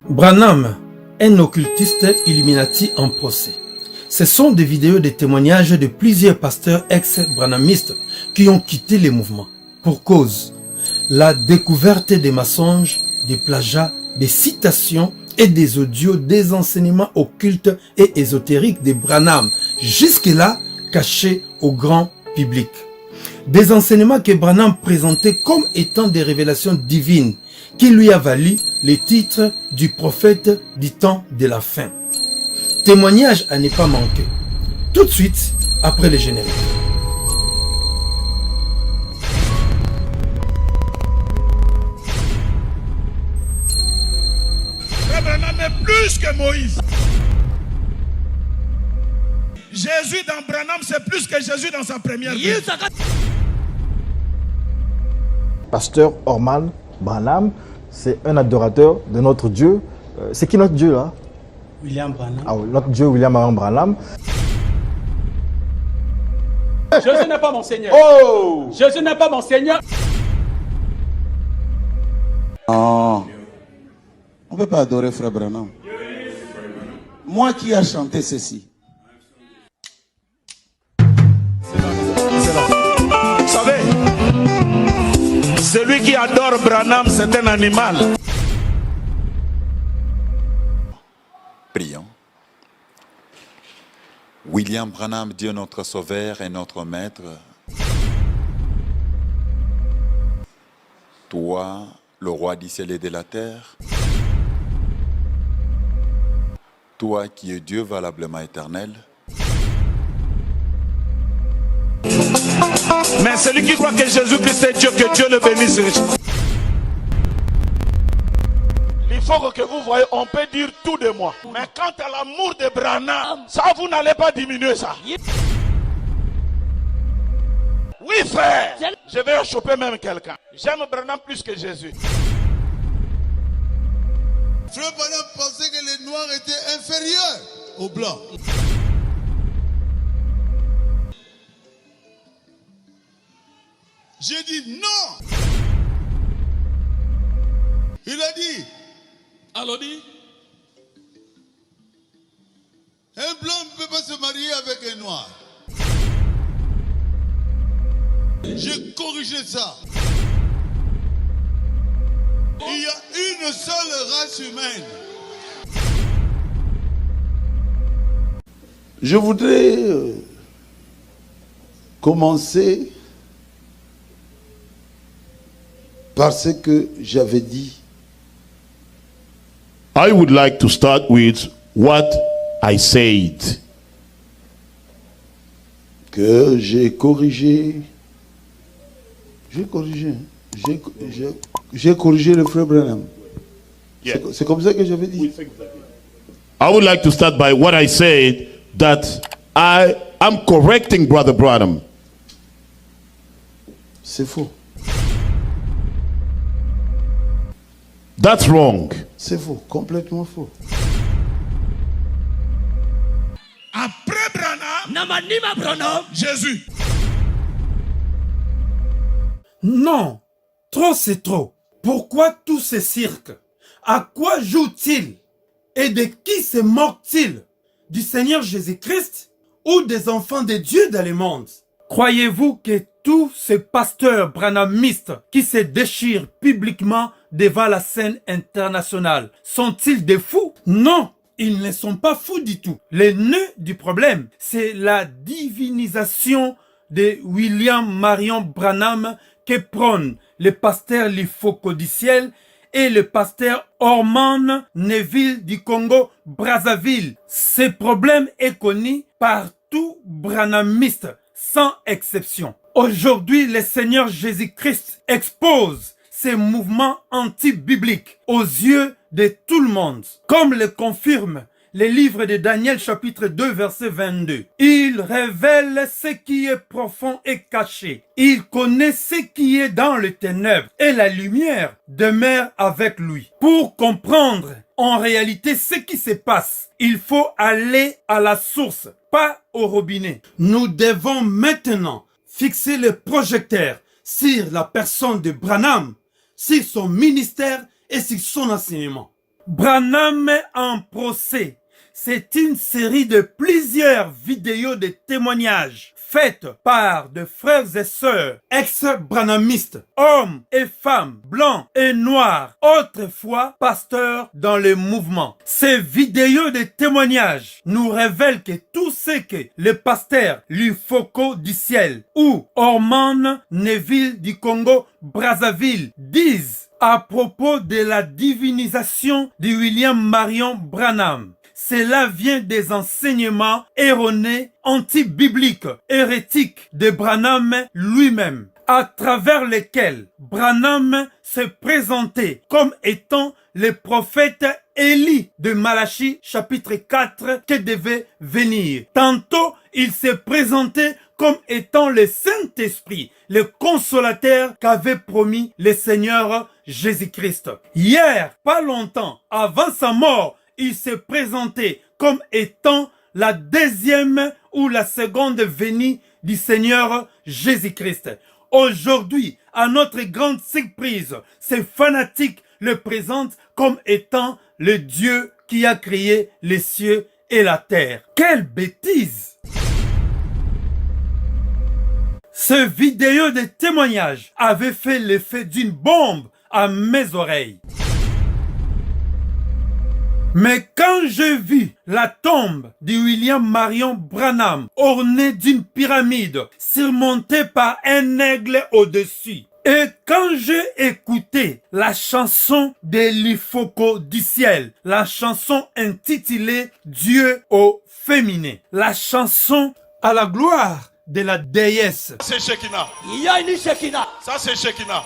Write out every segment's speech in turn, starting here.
Branham, un occultiste Illuminati en procès. Ce sont des vidéos de témoignages de plusieurs pasteurs ex-branhamistes qui ont quitté les mouvements. Pour cause, la découverte des mensonges, des plagiats, des citations et des audios des enseignements occultes et ésotériques de Branham, jusque-là cachés au grand public. Des enseignements que Branham présentait comme étant des révélations divines, qui lui a valu les titres du prophète du temps de la fin. Témoignage à ne pas manquer. Tout de suite après le générique. Branham est plus que Moïse. Jésus dans Branham, c'est plus que Jésus dans sa première vie. Pasteur Orman Branham, c'est un adorateur de notre Dieu. C'est qui notre Dieu là? William Branham. Ah oui, notre Dieu William Branham. Jésus n'est pas mon Seigneur. Oh! Jésus n'est pas mon Seigneur. Non, on ne peut pas adorer Frère Branham. Moi qui a chanté ceci. Vous savez, celui qui adore Branham, c'est un animal. Prions. William Branham, Dieu notre Sauveur et notre Maître, toi, le roi du ciel et de la terre, toi qui es Dieu valablement éternel, Mais celui qui croit que Jésus-Christ est Dieu, que Dieu le bénisse. Il faut que vous voyez, on peut dire tout de moi. Mais quant à l'amour de Branham, ça vous n'allez pas diminuer ça. Oui frère, je vais choper même quelqu'un. J'aime Branham plus que Jésus. Frère Branham pensait que les noirs étaient inférieurs aux blancs. J'ai dit non. Il a dit, Allons-y. un blanc ne peut pas se marier avec un noir. J'ai corrigé ça. Il y a une seule race humaine. Je voudrais commencer par ce que j'avais dit. I would like to start with what I said. Que j'ai corrigé. J'ai corrigé. J'ai corrigé le frère Branham. Yeah. C'est comme ça que j'avais dit. I would like to start by what I said, that I am correcting Brother Branham. C'est faux. That's wrong. C'est faux. Complètement faux. Après Branham, Jésus. Non, trop c'est trop. Pourquoi tout ce cirque? À quoi joue-t-il? Et de qui se moque-t-il? Du Seigneur Jésus-Christ ou des enfants de Dieu dans le monde? Croyez-vous que tous ces pasteurs branhamistes qui se déchirent publiquement devant la scène internationale sont-ils des fous? Non, ils ne sont pas fous du tout. Le nœud du problème, c'est la divinisation de William Marion Branham que prônent le pasteur Lifo-Codiciel et le pasteur Orman Neville du Congo-Brazzaville. Ce problème est connu par tout branhamiste, sans exception. Aujourd'hui, le Seigneur Jésus-Christ expose ces mouvements anti-bibliques aux yeux de tout le monde, comme le confirme le livre de Daniel chapitre 2 verset 22. Il révèle ce qui est profond et caché. Il connaît ce qui est dans les ténèbres et la lumière demeure avec lui. Pour comprendre en réalité ce qui se passe, il faut aller à la source, pas au robinet. Nous devons maintenant fixer le projecteur sur la personne de Branham, sur son ministère et sur son enseignement. Branham en procès. C'est une série de plusieurs vidéos de témoignages faites par des frères et sœurs ex-branhamistes, hommes et femmes, blancs et noirs, autrefois pasteurs dans le mouvement. Ces vidéos de témoignages nous révèlent que tout ce que le pasteur Lufoko du ciel ou Orman Neville du Congo Brazzaville disent à propos de la divinisation de William Marion Branham. Cela vient des enseignements erronés, anti-bibliques, hérétiques de Branham lui-même, à travers lesquels Branham se présentait comme étant le prophète Élie de Malachie chapitre 4 qui devait venir. Tantôt, il se présentait comme étant le Saint-Esprit, le consolateur qu'avait promis le Seigneur Jésus-Christ. Hier, pas longtemps avant sa mort, il se présentait comme étant la deuxième ou la seconde venue du Seigneur Jésus-Christ. Aujourd'hui, à notre grande surprise, ces fanatiques le présentent comme étant le Dieu qui a créé les cieux et la terre. Quelle bêtise! Ce vidéo de témoignage avait fait l'effet d'une bombe à mes oreilles. Mais quand j'ai vu la tombe de William Marion Branham ornée d'une pyramide surmontée par un aigle au-dessus, et quand j'ai écouté la chanson de Lufoko du ciel, la chanson intitulée Dieu au féminin, la chanson à la gloire de la déesse. C'est Shekinah. Il y a une Shekinah. Ça, c'est Shekinah.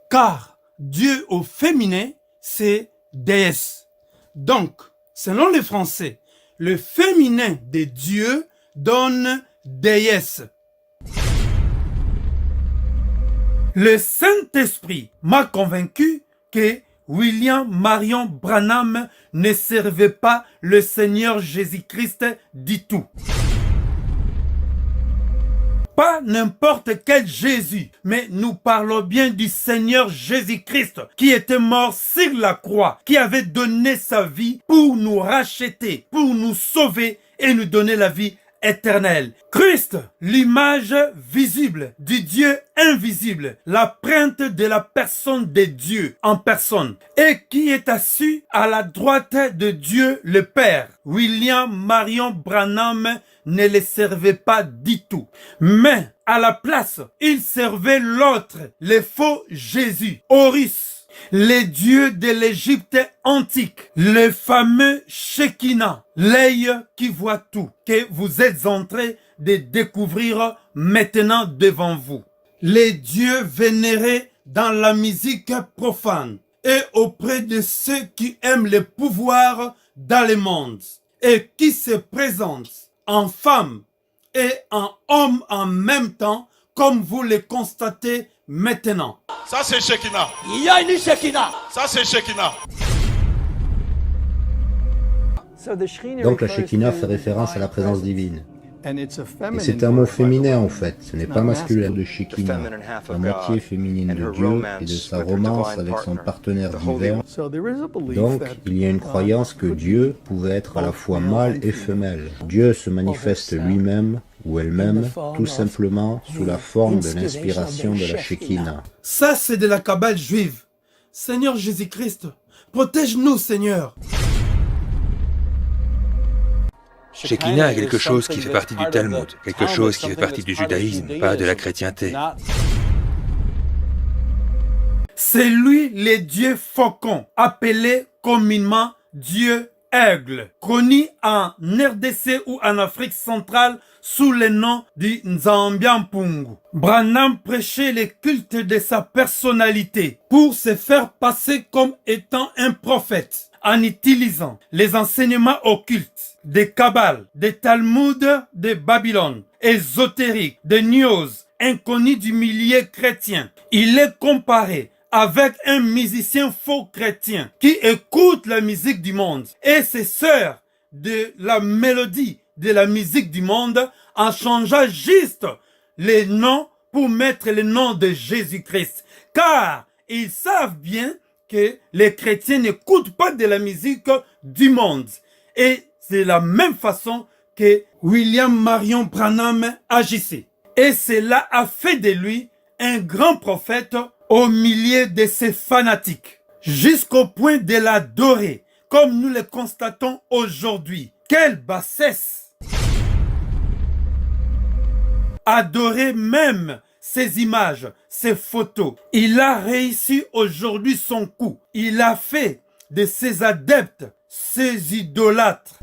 Car Dieu au féminin, c'est déesse. Donc, selon les Français, le féminin de Dieu donne déesse. Le Saint-Esprit m'a convaincu que William Marion Branham ne servait pas le Seigneur Jésus-Christ du tout. Pas n'importe quel Jésus, mais nous parlons bien du Seigneur Jésus-Christ qui était mort sur la croix, qui avait donné sa vie pour nous racheter, pour nous sauver et nous donner la vie éternelle. Christ, l'image visible du Dieu invisible, l'empreinte de la personne de Dieu en personne, et qui est assis à la droite de Dieu le Père. William Marion Branham ne le servait pas du tout. Mais à la place, il servait l'autre, le faux Jésus, Horus, les dieux de l'Égypte antique, le fameux Shekinah, l'œil qui voit tout, que vous êtes en train de découvrir maintenant devant vous. Les dieux vénérés dans la musique profane et auprès de ceux qui aiment le pouvoir dans le monde et qui se présentent en femme et en homme en même temps, comme vous le constatez maintenant. Ça, c'est Shekinah. Il y a une Shekinah. Ça, c'est Shekinah. Donc la Shekinah fait référence à la présence divine. Et c'est un mot féminin en fait, ce n'est pas masculin de Shekinah, la moitié féminine de Dieu et de sa romance avec son partenaire divin. Donc il y a une croyance que Dieu pouvait être à la fois mâle et femelle. Dieu se manifeste lui-même ou elle-même, tout simplement sous la forme de l'inspiration de la Shekinah. Ça c'est de la Kabbale juive. Seigneur Jésus-Christ, protège-nous Seigneur. Shekinah est quelque chose qui fait partie du Talmud, quelque chose qui fait partie du judaïsme, pas de la chrétienté. C'est lui le Dieu faucon, appelé communément Dieu aigle, connu en RDC ou en Afrique centrale sous le nom du Nzambiampungu. Branham prêchait le culte de sa personnalité pour se faire passer comme étant un prophète en utilisant les enseignements occultes des Kabbales, des Talmuds de Babylone, ésotériques, des news inconnus du milieu chrétien. Il est comparé avec un musicien faux chrétien qui écoute la musique du monde et se sert de la mélodie de la musique du monde en changeant juste les noms pour mettre le nom de Jésus-Christ. Car ils savent bien que les chrétiens n'écoutent pas de la musique du monde. Et c'est la même façon que William Marion Branham agissait. Et cela a fait de lui un grand prophète au milieu de ses fanatiques, jusqu'au point de l'adorer, comme nous le constatons aujourd'hui. Quelle bassesse! Adorer même ces images, ces photos. Il a réussi aujourd'hui son coup. Il a fait de ses adeptes, ses idolâtres,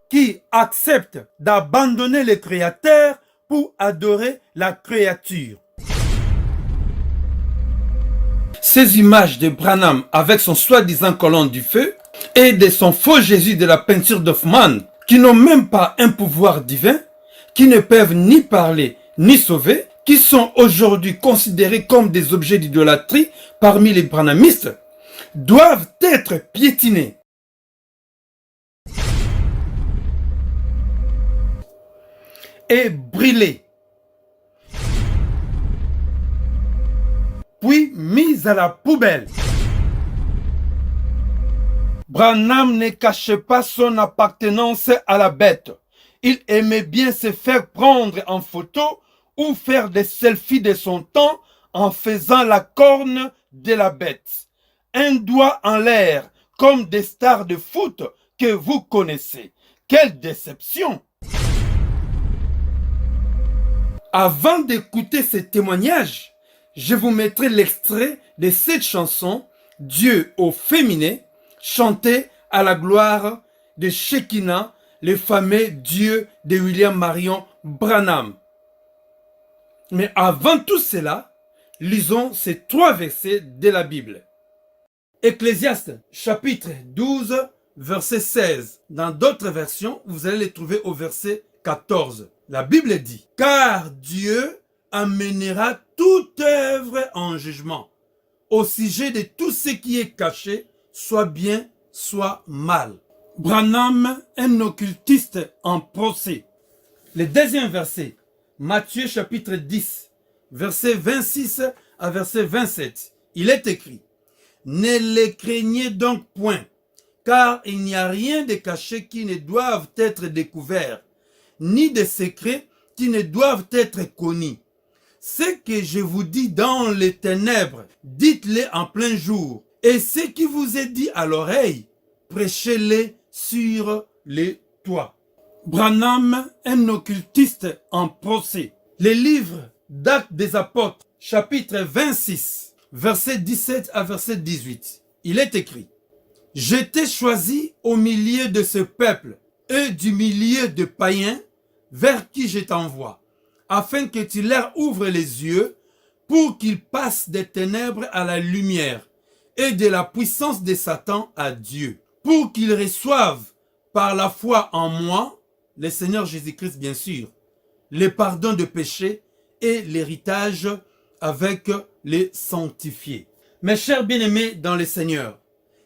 qui acceptent d'abandonner le Créateur pour adorer la créature. Ces images de Branham avec son soi-disant colonne du feu et de son faux Jésus de la peinture d'Hoffmann, qui n'ont même pas un pouvoir divin, qui ne peuvent ni parler ni sauver, qui sont aujourd'hui considérés comme des objets d'idolâtrie parmi les branhamistes, doivent être piétinés. Et brûlés, puis mis à la poubelle. Branham ne cachait pas son appartenance à la bête. Il aimait bien se faire prendre en photo ou faire des selfies de son temps en faisant la corne de la bête. Un doigt en l'air, comme des stars de foot que vous connaissez. Quelle déception! Avant d'écouter ces témoignages, je vous mettrai l'extrait de cette chanson « Dieu au féminin » chantée à la gloire de Shekinah, le fameux Dieu de William Marion Branham. Mais avant tout cela, lisons ces 3 versets de la Bible. Ecclésiaste chapitre 12, verset 16. Dans d'autres versions, vous allez les trouver au verset 14. La Bible dit, « Car Dieu amènera toute œuvre en jugement, au sujet de tout ce qui est caché, soit bien, soit mal. » Branham, un occultiste en procès. Le deuxième verset, Matthieu chapitre 10, verset 26 à verset 27. Il est écrit, « Ne les craignez donc point, car il n'y a rien de caché qui ne doive être découvert, ni de secrets qui ne doivent être connus. Ce que je vous dis dans les ténèbres, dites-le en plein jour, et ce qui vous est dit à l'oreille, prêchez-le sur les toits. » Branham, un occultiste en procès. Les livres d'Actes des Apôtres, chapitre 26, verset 17 à verset 18. Il est écrit, « J'étais choisi au milieu de ce peuple et du milieu de païens vers qui je t'envoie, afin que tu leur ouvres les yeux pour qu'ils passent des ténèbres à la lumière et de la puissance de Satan à Dieu, pour qu'ils reçoivent par la foi en moi, le Seigneur Jésus-Christ bien sûr, le pardon de péché et l'héritage avec les sanctifiés. » Mes chers bien-aimés dans le Seigneur,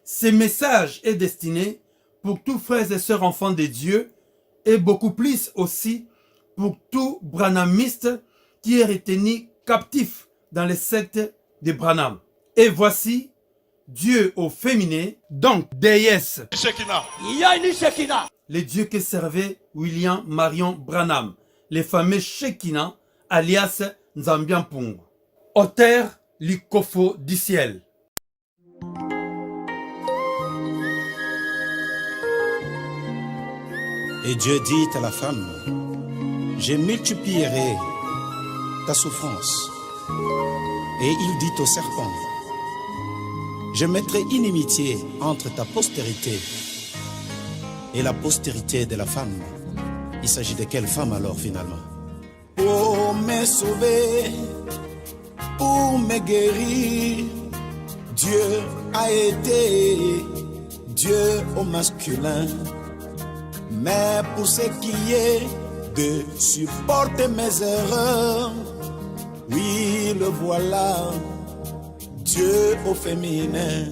ce message est destiné pour tous frères et sœurs enfants de Dieu et beaucoup plus aussi pour tout branhamiste qui est retenu captif dans les sectes de Branham. Et voici Dieu au féminin, donc déesse. Shekinah. Il y a une Shekinah. Le Dieu que servait William Marion Branham, le fameux Shekinah, alias Nzambiampung. Auteur Likofo du ciel. Et Dieu dit à la femme, je multiplierai ta souffrance. Et il dit au serpent, je mettrai inimitié entre ta postérité et la postérité de la femme. Il s'agit de quelle femme alors finalement? Pour me sauver, pour me guérir, Dieu a été Dieu au masculin. Mais pour ce qui est de supporter mes erreurs, oui, le voilà, Dieu au féminin.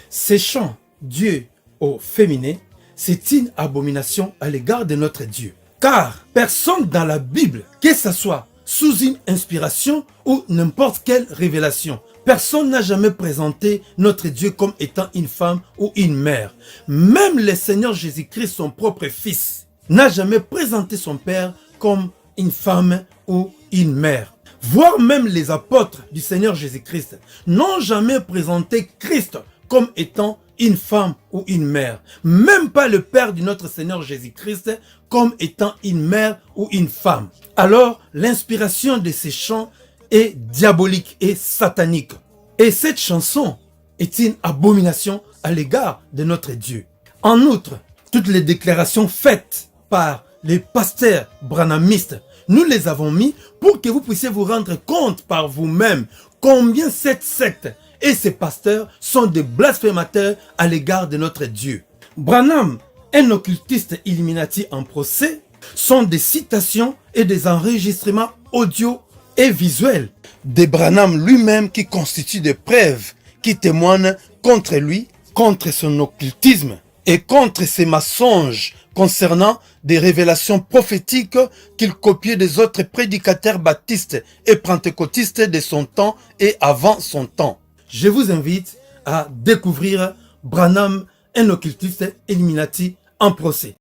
Ces chants Dieu au féminin, c'est une abomination à l'égard de notre Dieu. Car personne dans la Bible, que ce soit sous une inspiration ou n'importe quelle révélation, personne n'a jamais présenté notre Dieu comme étant une femme ou une mère. Même le Seigneur Jésus-Christ, son propre Fils, n'a jamais présenté son Père comme une femme ou une mère. Voire même les apôtres du Seigneur Jésus-Christ n'ont jamais présenté Christ comme étant une femme ou une mère. Même pas le Père de notre Seigneur Jésus-Christ comme étant une mère ou une femme. Alors, l'inspiration de ces chants est diabolique et satanique. Et cette chanson est une abomination à l'égard de notre Dieu. En outre, toutes les déclarations faites par les pasteurs branhamistes, nous les avons mis pour que vous puissiez vous rendre compte par vous-même combien cette secte et ces pasteurs sont des blasphémateurs à l'égard de notre Dieu. Branham, un occultiste Illuminati en procès, sont des citations et des enregistrements audio et visuels de Branham lui-même qui constituent des preuves qui témoignent contre lui, contre son occultisme et contre ses mensonges concernant des révélations prophétiques qu'il copiait des autres prédicateurs baptistes et pentecôtistes de son temps et avant son temps. Je vous invite à découvrir Branham, un occultiste Illuminati en procès.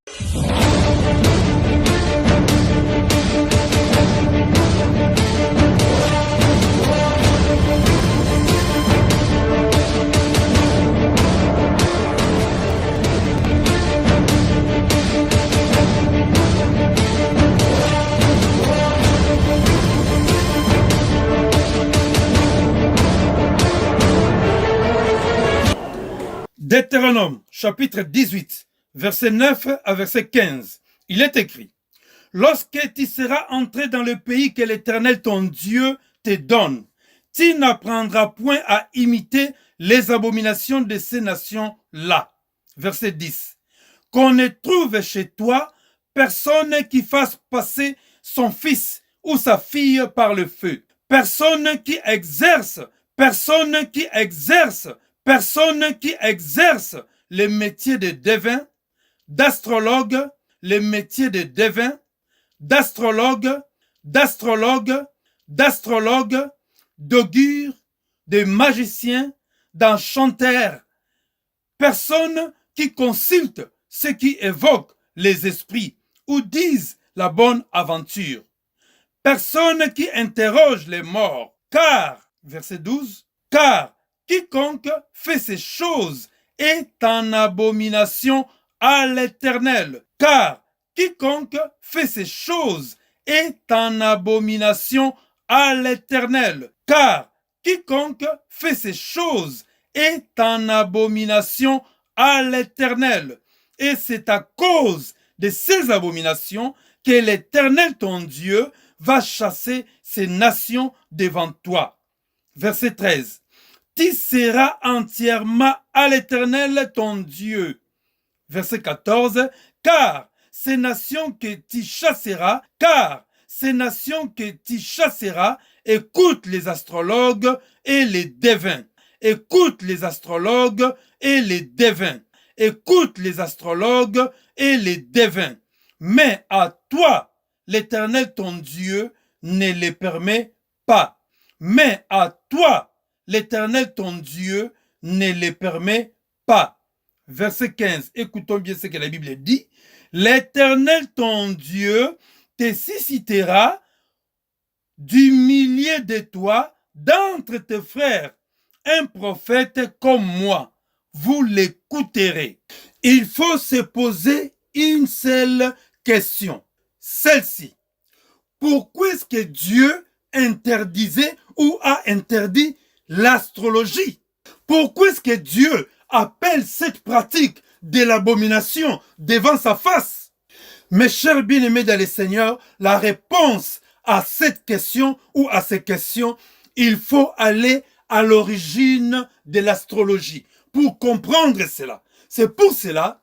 Deutéronome, chapitre 18, verset 9 à verset 15. Il est écrit: lorsque tu seras entré dans le pays que l'Éternel ton Dieu te donne, tu n'apprendras point à imiter les abominations de ces nations-là. Verset 10. Qu'on ne trouve chez toi personne qui fasse passer son fils ou sa fille par le feu. Personne qui exerce les métiers de devin, d'astrologue, les métiers de devin, d'astrologue, d'augure, de magicien, d'enchanteur. Personne qui consulte ce qui évoque les esprits ou disent la bonne aventure. Personne qui interroge les morts. Car, verset 12, car quiconque fait ces choses est en abomination à l'Éternel. Car quiconque fait ces choses est en abomination à l'Éternel. Car quiconque fait ces choses est en abomination à l'Éternel. Et c'est à cause de ces abominations que l'Éternel ton Dieu va chasser ces nations devant toi. Verset 13. Tu seras entièrement à l'Éternel ton Dieu. Verset 14. Car ces nations que tu chasseras, écoute les astrologues et les devins. Écoute les astrologues et les devins. Écoute les astrologues et les devins. Mais à toi, l'Éternel ton Dieu ne les permet pas. Mais à toi, l'Éternel ton Dieu ne les permet pas. Verset 15. Écoutons bien ce que la Bible dit. L'Éternel ton Dieu te suscitera du milieu de toi, d'entre tes frères, un prophète comme moi. Vous l'écouterez. Il faut se poser une seule question. Celle-ci. Pourquoi est-ce que Dieu interdisait ou a interdit l'astrologie? Pourquoi est-ce que Dieu appelle cette pratique de l'abomination devant sa face? Mes chers bien-aimés dans le Seigneur, la réponse à cette question ou à ces questions, il faut aller à l'origine de l'astrologie pour comprendre cela. C'est pour cela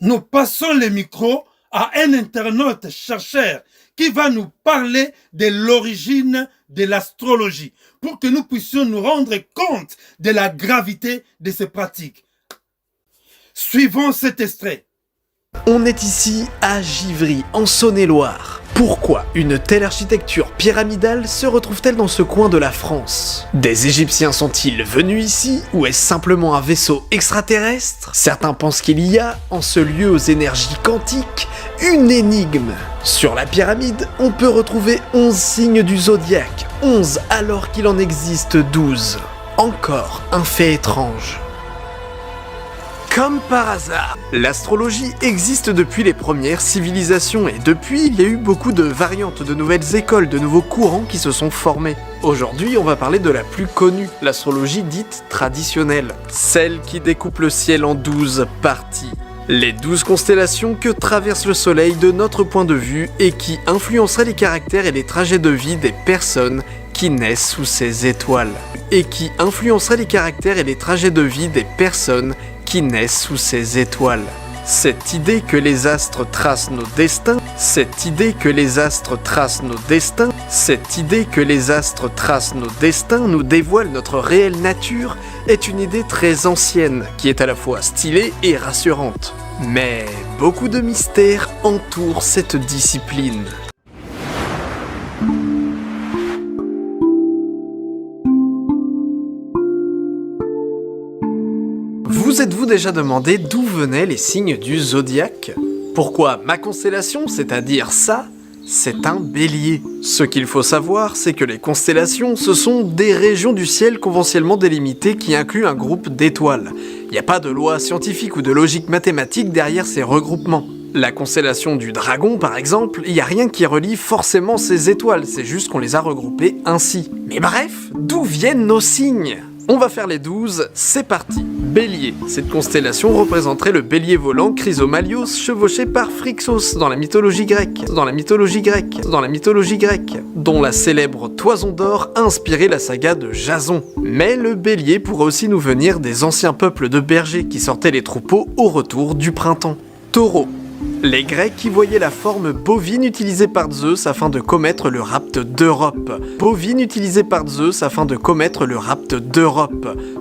nous passons le micro à un internaute chercheur qui va nous parler de l'origine de l'astrologie pour que nous puissions nous rendre compte de la gravité de ces pratiques. Suivons cet extrait. On est ici à Givry, en Saône-et-Loire. Pourquoi une telle architecture pyramidale se retrouve-t-elle dans ce coin de la France? Des Égyptiens sont-ils venus ici, ou est-ce simplement un vaisseau extraterrestre? Certains pensent qu'il y a, en ce lieu aux énergies quantiques, une énigme. Sur la pyramide, on peut retrouver 11 signes du zodiaque, 11 alors qu'il en existe 12. Encore un fait étrange. Comme par hasard, l'astrologie existe depuis les premières civilisations et depuis, il y a eu beaucoup de variantes, de nouvelles écoles, de nouveaux courants qui se sont formés. Aujourd'hui, on va parler de la plus connue, l'astrologie dite traditionnelle, celle qui découpe le ciel en 12 parties. Les 12 constellations que traverse le soleil de notre point de vue et qui influenceraient les caractères et les trajets de vie des personnes qui naissent sous ces étoiles. Et qui influenceraient les caractères et les trajets de vie des personnes qui naissent sous ces étoiles. Cette idée que les astres tracent nos destins, cette idée que les astres tracent nos destins, cette idée que les astres tracent nos destins nous dévoile notre réelle nature est une idée très ancienne, qui est à la fois stylée et rassurante. Mais beaucoup de mystères entourent cette discipline. Vous êtes-vous déjà demandé d'où venaient les signes du zodiaque? Pourquoi ma constellation, c'est-à-dire ça, c'est un bélier? Ce qu'il faut savoir, c'est que les constellations, ce sont des régions du ciel conventionnellement délimitées qui incluent un groupe d'étoiles. Il n'y a pas de loi scientifique ou de logique mathématique derrière ces regroupements. La constellation du dragon, par exemple, il n'y a rien qui relie forcément ces étoiles, c'est juste qu'on les a regroupées ainsi. Mais bref, d'où viennent nos signes? On va faire les 12, c'est parti. Bélier, cette constellation représenterait le bélier volant Chrysomalios chevauché par Phrixos dans la mythologie grecque, dont la célèbre toison d'or a inspiré la saga de Jason. Mais le bélier pourrait aussi nous venir des anciens peuples de bergers qui sortaient les troupeaux au retour du printemps. Taureau. Les Grecs qui voyaient la forme bovine utilisée par Zeus afin de commettre le rapt d'Europe.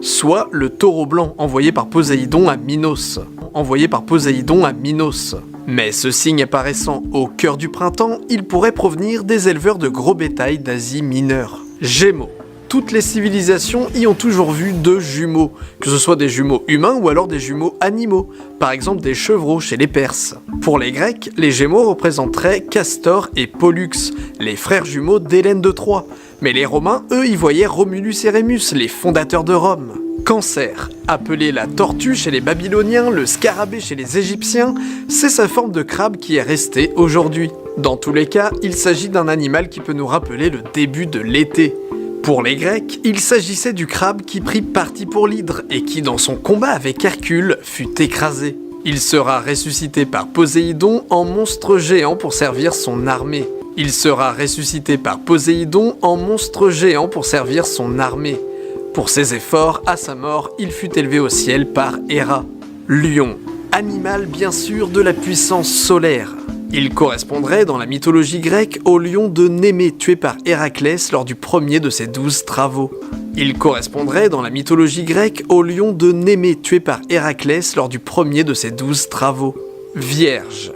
Soit le taureau blanc envoyé par Poséidon à Minos. Mais ce signe apparaissant au cœur du printemps, il pourrait provenir des éleveurs de gros bétail d'Asie mineure. Gémeaux. Toutes les civilisations y ont toujours vu deux jumeaux, que ce soit des jumeaux humains ou alors des jumeaux animaux, par exemple des chevreaux chez les Perses. Pour les Grecs, les Gémeaux représenteraient Castor et Pollux, les frères jumeaux d'Hélène de Troie. Mais les Romains, eux, y voyaient Romulus et Rémus, les fondateurs de Rome. Cancer, appelé la tortue chez les Babyloniens, le scarabée chez les Égyptiens, c'est sa forme de crabe qui est restée aujourd'hui. Dans tous les cas, il s'agit d'un animal qui peut nous rappeler le début de l'été. Pour les Grecs, il s'agissait du crabe qui prit parti pour l'hydre et qui, dans son combat avec Hercule, fut écrasé. Il sera ressuscité par Poséidon en monstre géant pour servir son armée. Pour ses efforts, à sa mort, il fut élevé au ciel par Héra. Lion, animal bien sûr de la puissance solaire. Il correspondrait dans la mythologie grecque au lion de Némée tué par Héraclès lors du premier de ses 12 travaux. Vierge.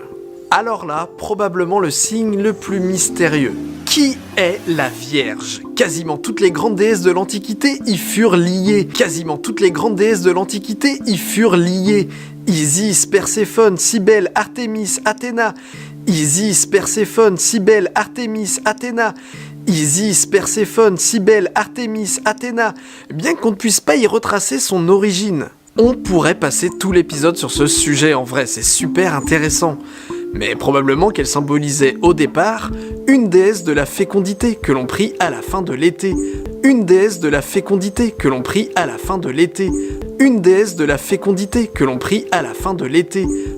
Alors là, probablement le signe le plus mystérieux. Qui est la Vierge? Quasiment toutes les grandes déesses de l'Antiquité y furent liées. Isis, Perséphone, Cybèle, Artémis, Athéna. Bien qu'on ne puisse pas y retracer son origine. On pourrait passer tout l'épisode sur ce sujet, en vrai, c'est super intéressant. Mais probablement qu'elle symbolisait au départ une déesse de la fécondité que l'on prit à la fin de l'été.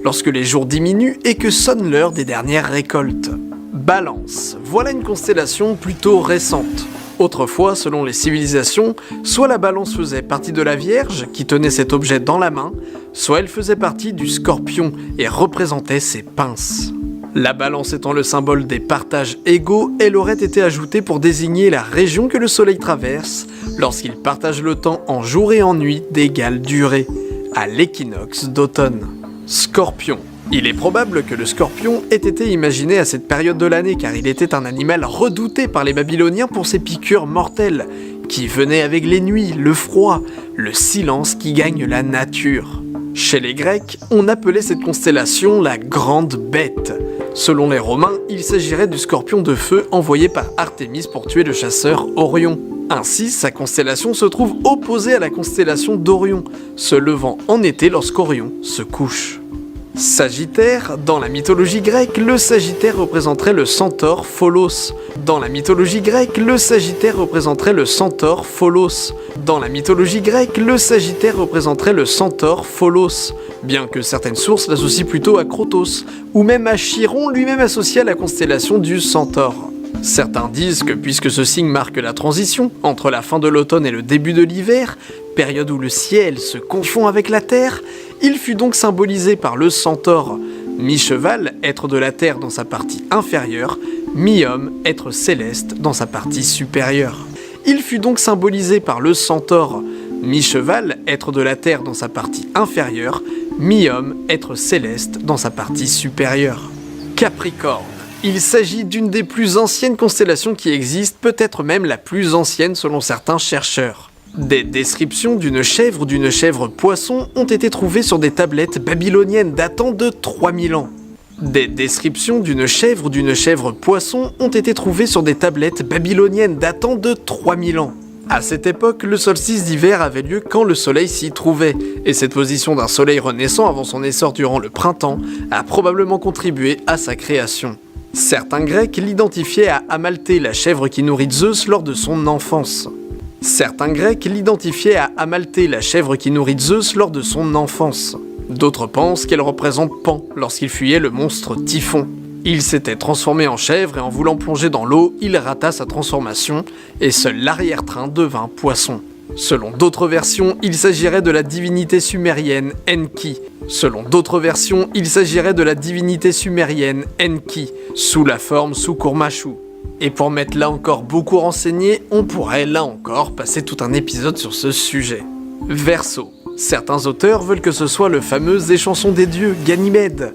Lorsque les jours diminuent et que sonne l'heure des dernières récoltes. Balance, voilà une constellation plutôt récente. Autrefois, selon les civilisations, soit la balance faisait partie de la Vierge, qui tenait cet objet dans la main, soit elle faisait partie du Scorpion et représentait ses pinces. La balance étant le symbole des partages égaux, elle aurait été ajoutée pour désigner la région que le soleil traverse lorsqu'il partage le temps en jour et en nuit d'égale durée, à l'équinoxe d'automne. Scorpion, Il est probable que le scorpion ait été imaginé à cette période de l'année car il était un animal redouté par les Babyloniens pour ses piqûres mortelles, qui venaient avec les nuits, le froid, le silence qui gagne la nature. Chez les Grecs, on appelait cette constellation la Grande Bête. Selon les Romains, il s'agirait du scorpion de feu envoyé par Artémis pour tuer le chasseur Orion. Ainsi, sa constellation se trouve opposée à la constellation d'Orion, se levant en été lorsqu'Orion se couche. Sagittaire, dans la mythologie grecque, le Sagittaire représenterait le centaure Pholos. Dans la mythologie grecque, le Sagittaire représenterait le centaure Pholos. Dans la mythologie grecque, le Sagittaire représenterait le centaure Pholos, bien que certaines sources l'associent plutôt à Crotos, ou même à Chiron, lui-même associé à la constellation du Centaure. Certains disent que puisque ce signe marque la transition entre la fin de l'automne et le début de l'hiver, période où le ciel se confond avec la terre, il fut donc symbolisé par le centaure, mi-cheval, être de la terre dans sa partie inférieure, mi-homme, être céleste dans sa partie supérieure. Il fut donc symbolisé par le centaure, mi-cheval, être de la terre dans sa partie inférieure, mi-homme, être céleste dans sa partie supérieure. Capricorne. Il s'agit d'une des plus anciennes constellations qui existent, peut-être même la plus ancienne selon certains chercheurs. Des descriptions d'une chèvre poisson ont été trouvées sur des tablettes babyloniennes datant de 3000 ans. Des descriptions d'une chèvre poisson ont été trouvées sur des tablettes babyloniennes datant de 3000 ans. À cette époque, le solstice d'hiver avait lieu quand le soleil s'y trouvait, et cette position d'un soleil renaissant avant son essor durant le printemps a probablement contribué à sa création. Certains Grecs l'identifiaient à Amalthée, la chèvre qui nourrit Zeus lors de son enfance. D'autres pensent qu'elle représente Pan lorsqu'il fuyait le monstre Typhon. Il s'était transformé en chèvre et en voulant plonger dans l'eau, il rata sa transformation et seul l'arrière-train devint poisson. Selon d'autres versions, il s'agirait de la divinité sumérienne Enki. Sous la forme Sukurmashu. Et pour m'être là encore beaucoup renseigné, on pourrait là encore passer tout un épisode sur ce sujet. Verseau. Certains auteurs veulent que ce soit le fameux échanson des dieux Ganymède,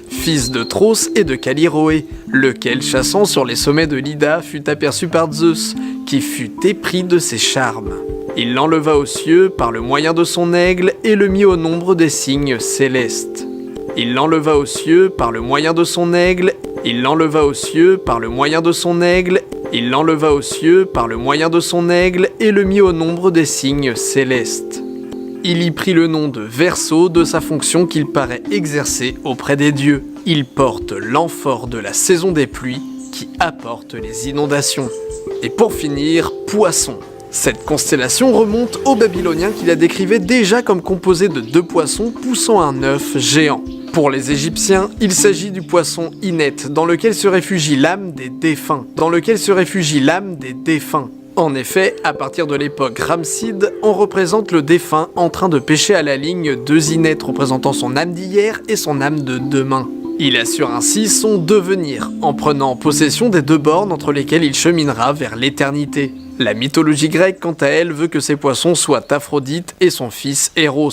fils de Tros et de Callirhoé, lequel, chassant sur les sommets de l'Ida, fut aperçu par Zeus, qui fut épris de ses charmes. Il l'enleva aux cieux par le moyen de son aigle et le mit au nombre des signes célestes. Il l'enleva aux cieux par le moyen de son aigle et le mit au nombre des signes célestes. Il y prit le nom de Verseau de sa fonction qu'il paraît exercer auprès des dieux. Il porte l'amphore de la saison des pluies qui apporte les inondations. Et pour finir, Poisson. Cette constellation remonte aux Babyloniens qui la décrivaient déjà comme composée de 2 poissons poussant un œuf géant. Pour les Égyptiens, il s'agit du poisson Inet, dans lequel se réfugie l'âme des défunts. En effet, à partir de l'époque Ramside, on représente le défunt en train de pêcher à la ligne 2 Inet représentant son âme d'hier et son âme de demain. Il assure ainsi son devenir, en prenant possession des 2 bornes entre lesquelles il cheminera vers l'éternité. La mythologie grecque, quant à elle, veut que ces poissons soient Aphrodite et son fils Eros,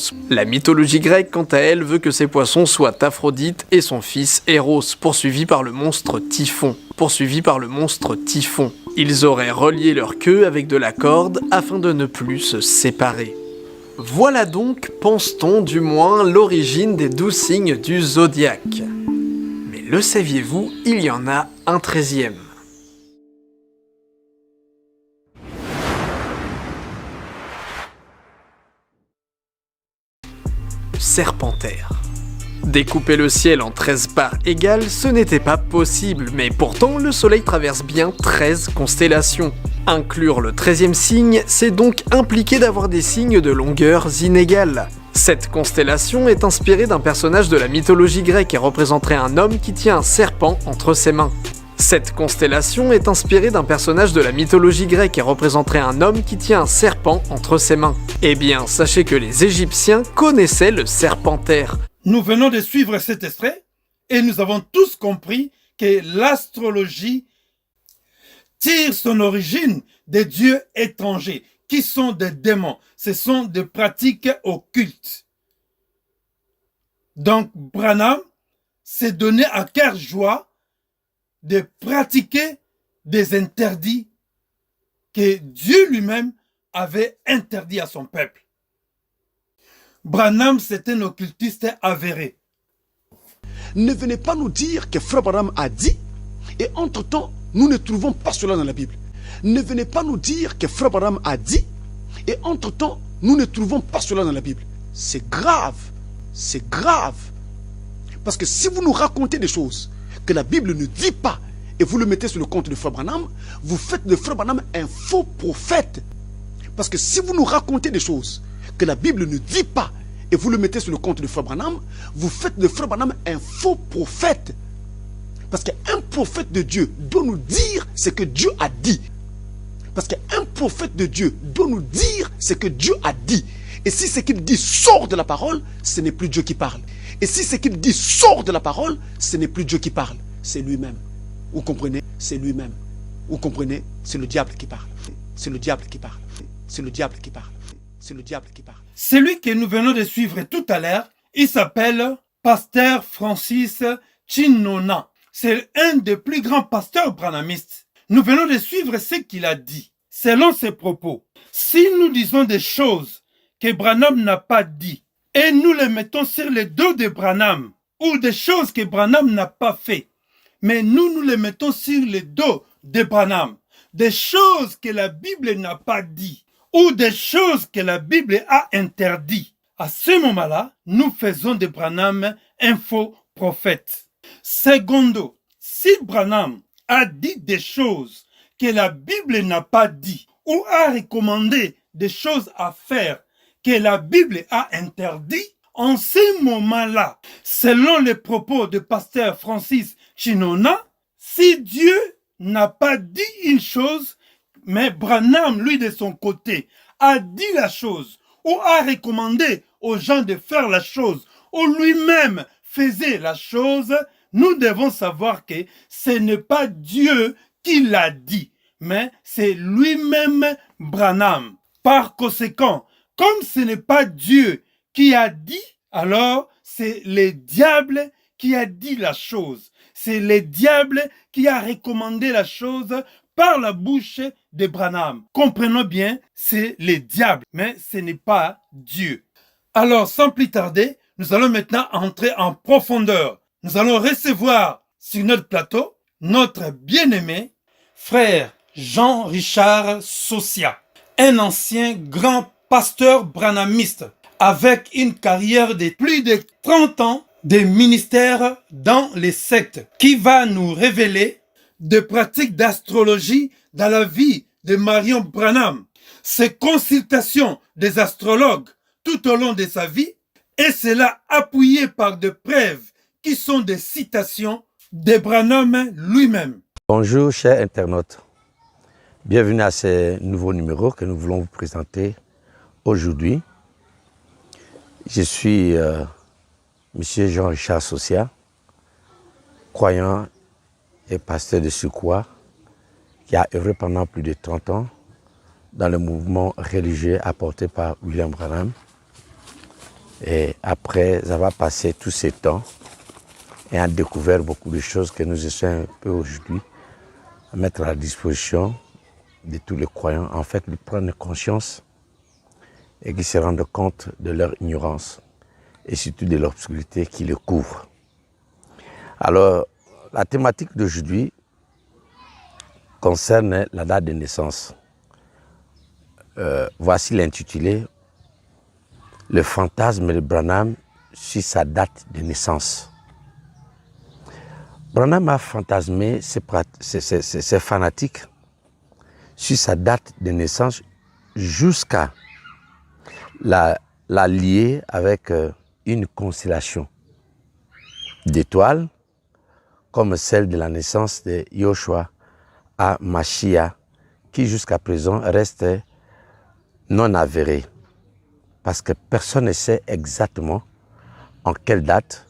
poursuivis par le monstre Typhon. Ils auraient relié leur queue avec de la corde afin de ne plus se séparer. Voilà donc, pense-t-on du moins, l'origine des 12 signes du zodiaque. Mais le saviez-vous, il y en a un 13e. Serpentaire. Découper le ciel en 13 parts égales, ce n'était pas possible, mais pourtant le soleil traverse bien 13 constellations. Inclure le 13e signe, c'est donc impliquer d'avoir des signes de longueurs inégales. Cette constellation est inspirée d'un personnage de la mythologie grecque et représenterait un homme qui tient un serpent entre ses mains. Eh bien, sachez que les Égyptiens connaissaient le serpentaire. Nous venons de suivre cet extrait et nous avons tous compris que l'astrologie tire son origine des dieux étrangers qui sont des démons. Ce sont des pratiques occultes. Donc Branham s'est donné à cœur joie de pratiquer des interdits que Dieu lui-même avait interdits à son peuple. Branham, c'est un occultiste avéré. Ne venez pas nous dire que Frère Branham a dit, et entre-temps, nous ne trouvons pas cela dans la Bible. Ne venez pas nous dire que Frère Branham a dit, et entre-temps, nous ne trouvons pas cela dans la Bible. C'est grave, c'est grave. Parce que si vous nous racontez des choses que la Bible ne dit pas, et vous le mettez sur le compte de Frère Branham, vous faites de Frère Branham un faux prophète. Parce que si vous nous racontez des choses que la Bible ne dit pas, et vous le mettez sur le compte de Frère Branham, vous faites de Frère Branham un faux prophète. Parce qu'un prophète de Dieu doit nous dire ce que Dieu a dit. Parce qu'un prophète de Dieu doit nous dire ce que Dieu a dit. Et si ce qu'il dit sort de la parole, ce n'est plus Dieu qui parle. Et si ce qu'il dit sort de la parole, ce n'est plus Dieu qui parle. C'est lui-même. Vous comprenez? C'est lui-même. Vous comprenez? C'est le diable qui parle. C'est le diable qui parle. C'est le diable qui parle. C'est le diable qui parle. Celui que nous venons de suivre tout à l'heure, il s'appelle Pasteur Francis Chinona. C'est un des plus grands pasteurs branhamistes. Nous venons de suivre ce qu'il a dit. Selon ses propos, si nous disons des choses que Branham n'a pas dit et nous les mettons sur le dos de Branham, ou des choses que Branham n'a pas fait, mais nous les mettons sur le dos de Branham, des choses que la Bible n'a pas dit, ou des choses que la Bible a interdit, à ce moment-là, nous faisons de Branham un faux prophète. Secondo, si Branham a dit des choses que la Bible n'a pas dit, ou a recommandé des choses à faire que la Bible a interdit, en ce moment-là, selon les propos de pasteur Francis Chinona, si Dieu n'a pas dit une chose, mais Branham, lui, de son côté, a dit la chose, ou a recommandé aux gens de faire la chose, ou lui-même faisait la chose, nous devons savoir que ce n'est pas Dieu qui l'a dit, mais c'est lui-même Branham. Par conséquent, comme ce n'est pas Dieu qui a dit, alors c'est le diable qui a dit la chose. C'est le diable qui a recommandé la chose par la bouche de Branham. Comprenons bien, c'est le diable, mais ce n'est pas Dieu. Alors, sans plus tarder, nous allons maintenant entrer en profondeur. Nous allons recevoir sur notre plateau notre bien-aimé frère Jean-Richard Sosia, un ancien grand pasteur branhamiste avec une carrière de plus de 30 ans de ministère dans les sectes, qui va nous révéler des pratiques d'astrologie dans la vie de Marion Branham, ses consultations des astrologues tout au long de sa vie, et cela appuyé par des preuves qui sont des citations de Branham lui-même. Bonjour chers internautes, bienvenue à ce nouveau numéro que nous voulons vous présenter aujourd'hui. Je suis Monsieur Jean-Richard Sosia, croyant et pasteur de Sukoua, qui a œuvré pendant plus de 30 ans dans le mouvement religieux apporté par William Branham. Et après avoir passé tous ces temps et a découvert beaucoup de choses que nous essayons un peu aujourd'hui à mettre à la disposition de tous les croyants, en fait, de prendre conscience et qui se rendent compte de leur ignorance et surtout de l'obscurité qui les couvre. Alors, la thématique d'aujourd'hui concerne la date de naissance. Voici l'intitulé « Le fantasme de Branham sur sa date de naissance ». Branham a fantasmé ses fanatiques sur sa date de naissance jusqu'à la lier avec une constellation d'étoiles comme celle de la naissance de Yoshua à Mashiach, qui jusqu'à présent reste non avérée, parce que personne ne sait exactement en quelle date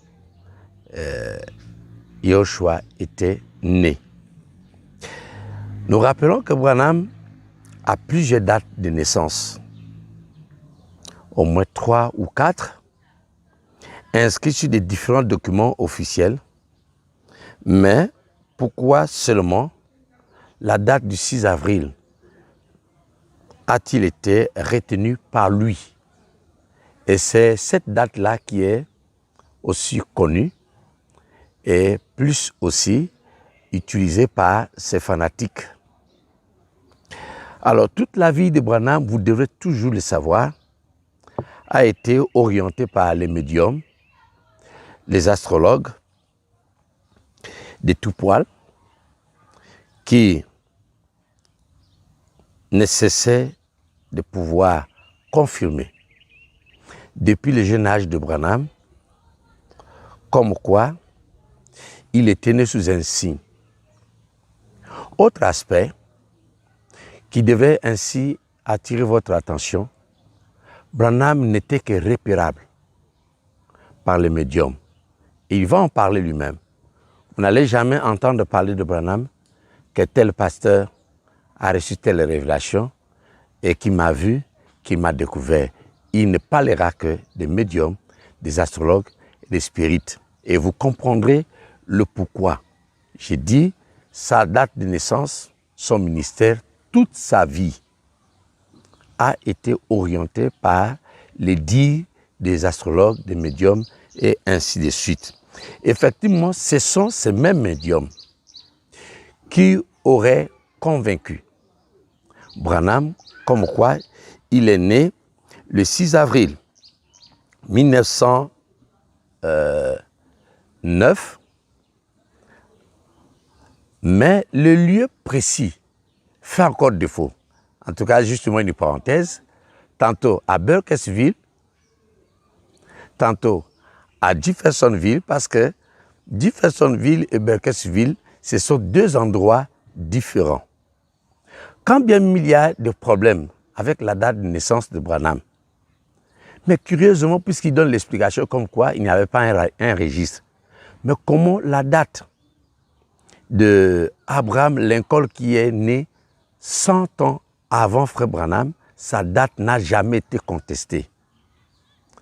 Yoshua était né. Nous rappelons que Branham a plusieurs dates de naissance, au moins 3 ou 4, inscrit sur des différents documents officiels, mais pourquoi seulement la date du 6 avril a-t-il été retenue par lui? Et c'est cette date-là qui est aussi connue et plus aussi utilisée par ces fanatiques. Alors, toute la vie de Branham, vous devrez toujours le savoir, a été orientée par les médiums, les astrologues, des tout poils, qui ne cessaient de pouvoir confirmer, depuis le jeune âge de Branham, comme quoi il était né sous un signe. Autre aspect qui devait ainsi attirer votre attention, Branham n'était que repérable par les médiums. Et il va en parler lui-même. Vous n'allez jamais entendre parler de Branham que tel pasteur a reçu telle révélation et qui m'a vu, qui m'a découvert. Il ne parlera que des médiums, des astrologues et des spirites. Et vous comprendrez le pourquoi. J'ai dit, sa date de naissance, son ministère, toute sa vie a été orientée par les dires des astrologues, des médiums et ainsi de suite. Effectivement, ce sont ces mêmes médiums qui auraient convaincu Branham comme quoi il est né le 6 avril 1909, mais le lieu précis fait encore défaut. En tout cas, justement une parenthèse, tantôt à Burkittsville, tantôt à Jeffersonville, parce que Jeffersonville et Burkittsville, ce sont deux endroits différents. Quand bien il y a des problèmes avec la date de naissance de Branham, mais curieusement, puisqu'il donne l'explication comme quoi il n'y avait pas un registre, mais comment la date de Abraham Lincoln qui est né 100 ans avant Frère Branham, sa date n'a jamais été contestée.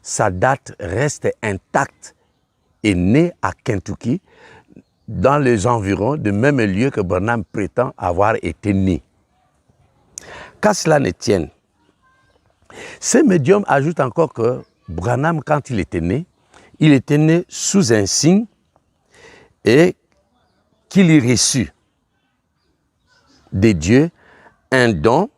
Sa date reste intacte et né à Kentucky, dans les environs du même lieu que Branham prétend avoir été né. Qu'à cela ne tienne, ces médiums ajoutent encore que Branham, quand il était né sous un signe et qu'il y reçut de Dieu un don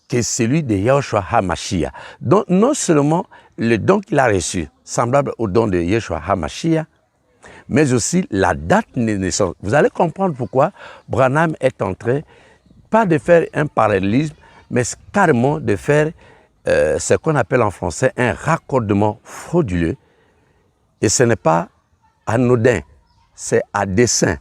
qui est celui de Yeshua HaMashiach. Donc non seulement le don qu'il a reçu, semblable au don de Yeshua HaMashiach, mais aussi la date de naissance. Vous allez comprendre pourquoi Branham est en train, pas de faire un parallélisme, mais carrément de faire ce qu'on appelle en français un raccordement frauduleux. Et ce n'est pas anodin, c'est à dessein.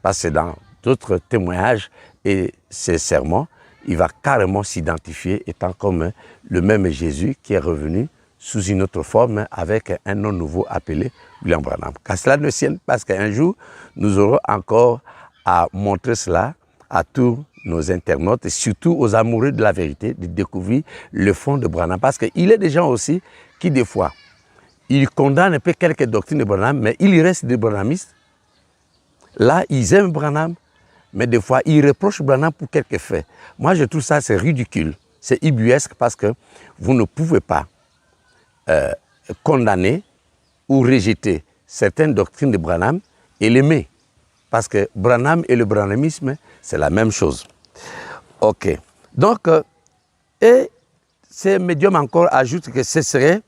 Parce que dans d'autres témoignages et ses sermons, il va carrément s'identifier étant comme le même Jésus qui est revenu sous une autre forme avec un nom nouveau appelé William Branham. Qu'à cela ne tienne, parce qu'un jour, nous aurons encore à montrer cela à tous nos internautes et surtout aux amoureux de la vérité, de découvrir le fond de Branham. Parce qu'il y a des gens aussi qui, des fois, ils condamnent un peu quelques doctrines de Branham, mais ils restent des branhamistes. Là, ils aiment Branham, mais des fois, ils reprochent Branham pour quelques faits. Moi, je trouve ça, c'est ridicule, c'est ubuesque parce que vous ne pouvez pas condamner ou rejeter certaines doctrines de Branham et l'aimer. Parce que Branham et le branhamisme, c'est la même chose. Ok. Donc, et ces médiums encore ajoutent que ce serait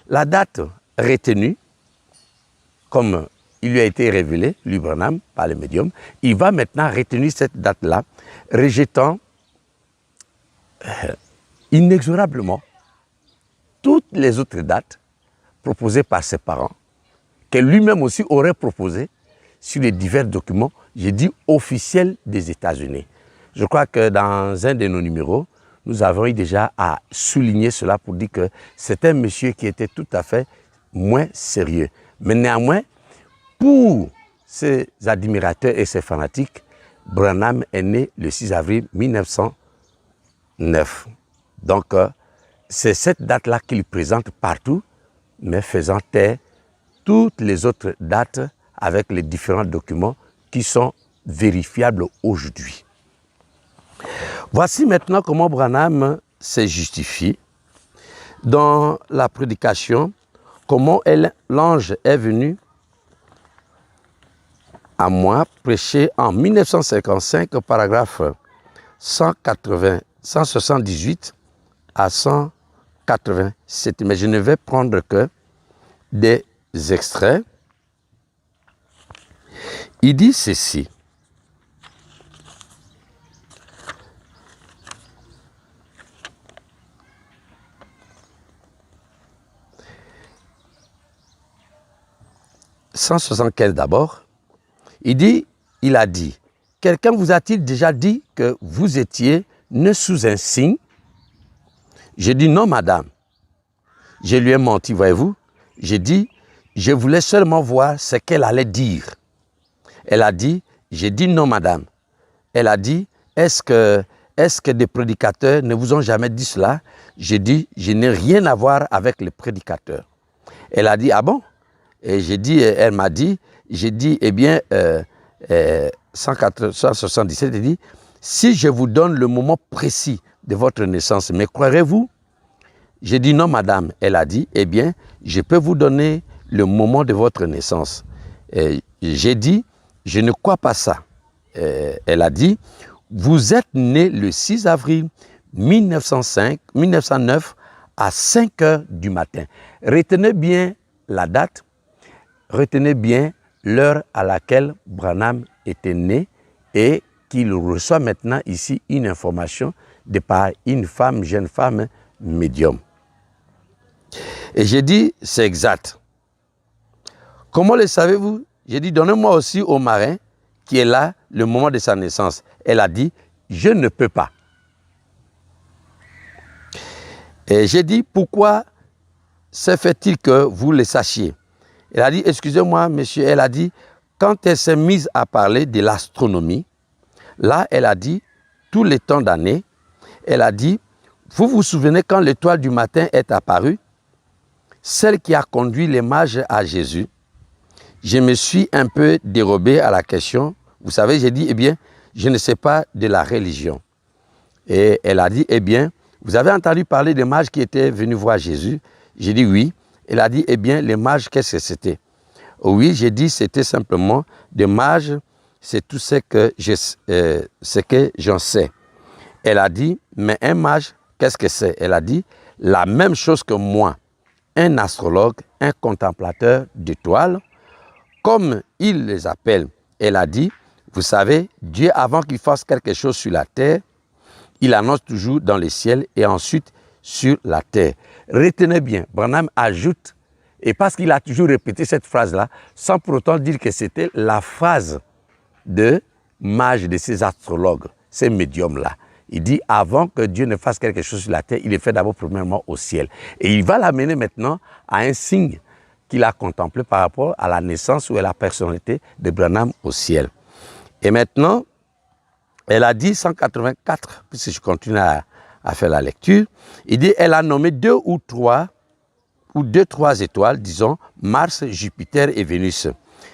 la date retenue, comme il lui a été révélé, lui Branham, par les médiums. Il va maintenant retenir cette date-là, rejetant inexorablement toutes les autres dates proposées par ses parents, que lui-même aussi aurait proposées sur les divers documents, j'ai dit officiels des États-Unis. Je crois que dans un de nos numéros, nous avons eu déjà à souligner cela pour dire que c'est un monsieur qui était tout à fait moins sérieux. Mais néanmoins, pour ses admirateurs et ses fanatiques, Branham est né le 6 avril 1909. Donc, c'est cette date-là qu'il présente partout, mais faisant taire toutes les autres dates avec les différents documents qui sont vérifiables aujourd'hui. Voici maintenant comment Branham s'est justifié dans la prédication, comment l'ange est venu à moi prêcher en 1955, paragraphe 178 à 187. Mais je ne vais prendre que des extraits. Il dit ceci. « 175 d'abord. Il a dit, quelqu'un vous a-t-il déjà dit que vous étiez né sous un signe? J'ai dit non, madame. Je lui ai menti, voyez-vous. J'ai dit, je voulais seulement voir ce qu'elle allait dire. Elle a dit, j'ai dit non, madame. Elle a dit, est-ce que des prédicateurs ne vous ont jamais dit cela? J'ai dit, je n'ai rien à voir avec les prédicateurs. Elle a dit, ah bon? Et j'ai dit, elle m'a dit, j'ai dit, eh bien, 177, elle dit, si je vous donne le moment précis de votre naissance, me croirez-vous? J'ai dit, non, madame. Elle a dit, eh bien, je peux vous donner le moment de votre naissance. J'ai dit, je ne crois pas ça. Elle a dit, vous êtes né le 6 avril 1909 à 5 heures du matin. Retenez bien la date. Retenez bien l'heure à laquelle Branham était né et qu'il reçoit maintenant ici une information de par une femme, jeune femme, médium. Et j'ai dit, c'est exact. Comment le savez-vous? J'ai dit, donnez-moi aussi au marin qui est là le moment de sa naissance. Elle a dit, je ne peux pas. Et j'ai dit, pourquoi se fait-il que vous le sachiez? Elle a dit, excusez-moi, monsieur, elle a dit, quand elle s'est mise à parler de l'astronomie, là, elle a dit, tous les temps d'année, elle a dit, vous vous souvenez quand l'étoile du matin est apparue, celle qui a conduit les mages à Jésus? Je me suis un peu dérobé à la question. Vous savez, j'ai dit, eh bien, je ne sais pas de la religion. Et elle a dit, eh bien, vous avez entendu parler des mages qui étaient venus voir Jésus? J'ai dit oui. Elle a dit, eh bien, les mages, qu'est-ce que c'était? Oui, j'ai dit, c'était simplement des mages, c'est tout ce que j'en sais. Elle a dit, mais un mage, qu'est-ce que c'est? Elle a dit, la même chose que moi, un astrologue, un contemplateur d'étoiles, comme il les appelle. Elle a dit, vous savez, Dieu, avant qu'il fasse quelque chose sur la terre, il annonce toujours dans le ciel et ensuite sur la terre. Retenez bien, Branham ajoute, et parce qu'il a toujours répété cette phrase-là, sans pour autant dire que c'était la phrase de mage de ces astrologues, ces médiums-là. Il dit, avant que Dieu ne fasse quelque chose sur la terre, il est fait d'abord premièrement au ciel. Et il va l'amener maintenant à un signe qu'il a contemplé par rapport à la naissance ou à la personnalité de Branham au ciel. Et maintenant, elle a dit 184, puisque je continue à faire la lecture, il dit, elle a nommé deux ou trois étoiles, disons, Mars, Jupiter et Vénus.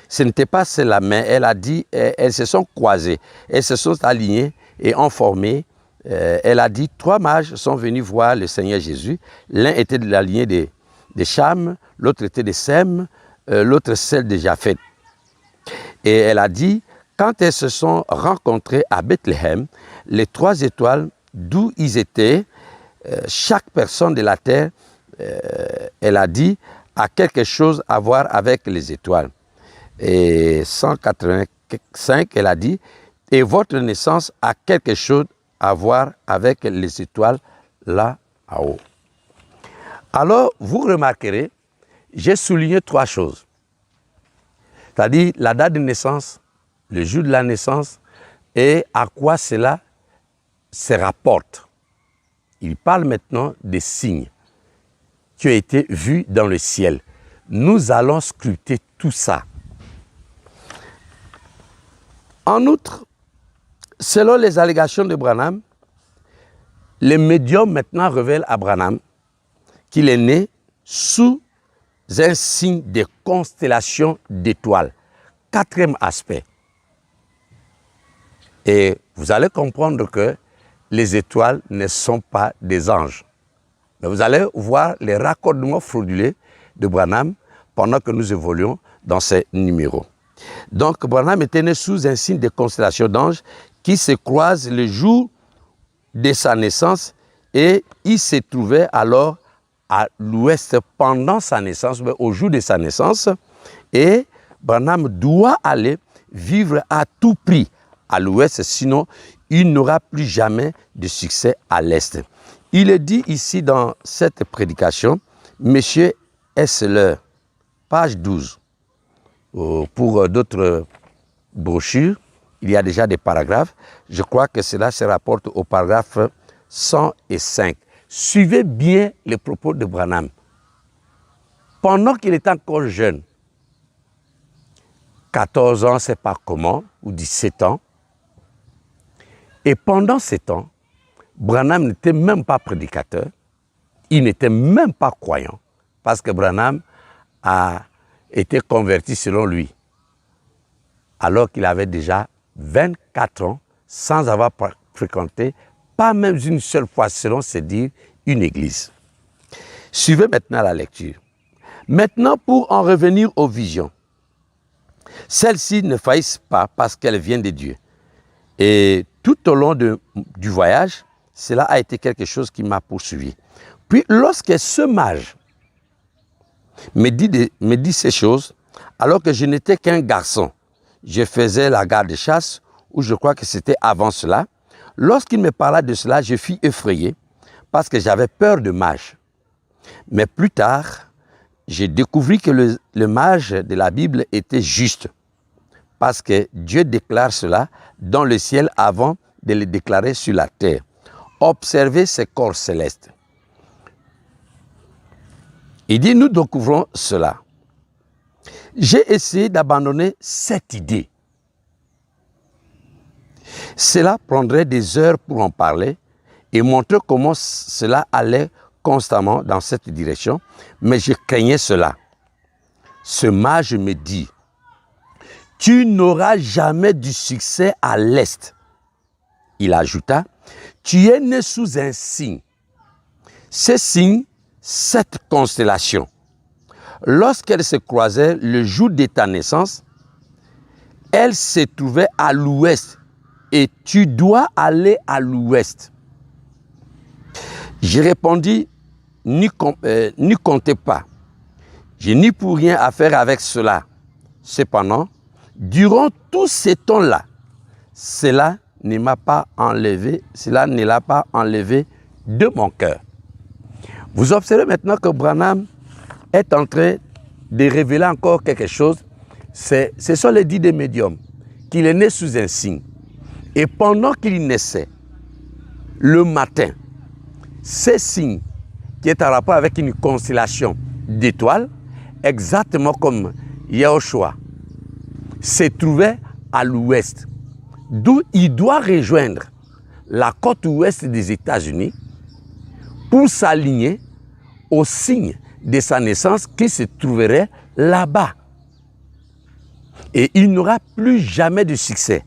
Ce n'était pas cela, mais elle a dit, elles se sont croisées, elles se sont alignées et ont formé. Elle a dit, 3 mages sont venus voir le Seigneur Jésus. L'un était de la lignée de Cham, l'autre était de Sem, l'autre celle de Japhet. Et elle a dit, quand elles se sont rencontrées à Bethléem, les 3 étoiles, d'où ils étaient, chaque personne de la terre, elle a dit, a quelque chose à voir avec les étoiles. Et 185, elle a dit, et votre naissance a quelque chose à voir avec les étoiles là-haut. Alors, vous remarquerez, j'ai souligné 3 choses. C'est-à-dire la date de naissance, le jour de la naissance et à quoi cela se rapporte. Il parle maintenant des signes qui ont été vus dans le ciel. Nous allons scruter tout ça. En outre, selon les allégations de Branham, les médiums maintenant révèlent à Branham qu'il est né sous insignes des constellations d'étoiles. Quatrième aspect. Et vous allez comprendre que les étoiles ne sont pas des anges. Mais vous allez voir les raccordements frauduleux de Branham pendant que nous évoluons dans ces numéros. Donc Branham était né sous un signe de constellation d'anges qui se croisent le jour de sa naissance et il se trouvait alors à l'ouest pendant sa naissance, au jour de sa naissance, et Branham doit aller vivre à tout prix à l'ouest, sinon il n'aura plus jamais de succès à l'est. Il est dit ici dans cette prédication, Monsieur Hessler, page 12. Pour d'autres brochures, il y a déjà des paragraphes. Je crois que cela se rapporte au paragraphe 105. Suivez bien les propos de Branham. Pendant qu'il est encore jeune, 14 ans, c'est pas comment, ou 17 ans, et pendant ces temps, Branham n'était même pas prédicateur, il n'était même pas croyant, parce que Branham a été converti selon lui, alors qu'il avait déjà 24 ans, sans avoir fréquenté, pas même une seule fois, selon ses dires, une église. Suivez maintenant la lecture. Maintenant, pour en revenir aux visions, celles-ci ne faillissent pas parce qu'elles viennent de Dieu. Et tout au long du voyage, cela a été quelque chose qui m'a poursuivi. Puis lorsque ce mage me dit ces choses, alors que je n'étais qu'un garçon, je faisais la garde-chasse, ou je crois que c'était avant cela, lorsqu'il me parla de cela, je fus effrayé parce que j'avais peur de mages. Mais plus tard, j'ai découvert que le mage de la Bible était juste, parce que Dieu déclare cela dans le ciel avant de le déclarer sur la terre. Observez ces corps célestes. Il dit, nous découvrons cela. J'ai essayé d'abandonner cette idée. Cela prendrait des heures pour en parler et montrer comment cela allait constamment dans cette direction, mais je craignais cela. Ce mage me dit, tu n'auras jamais du succès à l'Est. Il ajouta, tu es né sous un signe. Ce signe, cette constellation, lorsqu'elle se croisait le jour de ta naissance, elle se trouvait à l'ouest et tu dois aller à l'ouest. J'ai répondu, n'y comptez pas. Je n'ai pour rien à faire avec cela. Cependant, durant tous ces temps-là, cela ne l'a pas enlevé de mon cœur. Vous observez maintenant que Branham est en train de révéler encore quelque chose. Ce sont les dits des médiums, qu'il est né sous un signe. Et pendant qu'il naissait, le matin, ce signe qui est en rapport avec une constellation d'étoiles, exactement comme Yahushua, se trouvait à l'ouest, d'où il doit rejoindre la côte ouest des États-Unis pour s'aligner au signe de sa naissance qui se trouverait là-bas. Et il n'aura plus jamais de succès.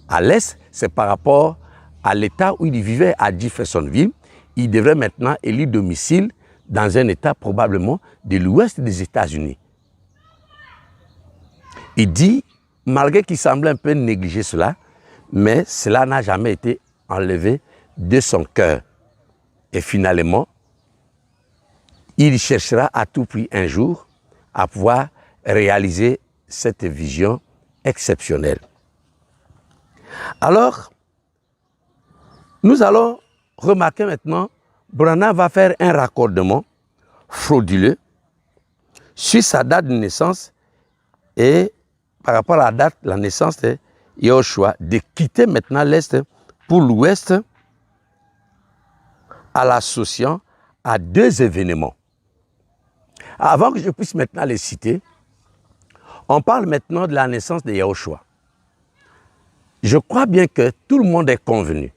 À l'est, c'est par rapport à l'état où il vivait à Jeffersonville. Il devrait maintenant élire domicile dans un état probablement de l'ouest des États-Unis. Il dit, malgré qu'il semblait un peu négliger cela, mais cela n'a jamais été enlevé de son cœur. Et finalement, il cherchera à tout prix un jour à pouvoir réaliser cette vision exceptionnelle. Alors, nous allons remarquer maintenant, Branham va faire un raccordement frauduleux sur sa date de naissance et par rapport à la date de la naissance de Yahushua, de quitter maintenant l'Est pour l'Ouest en l'associant à deux événements. Avant que je puisse maintenant les citer, on parle maintenant de la naissance de Yahushua. Je crois bien que tout le monde est convenu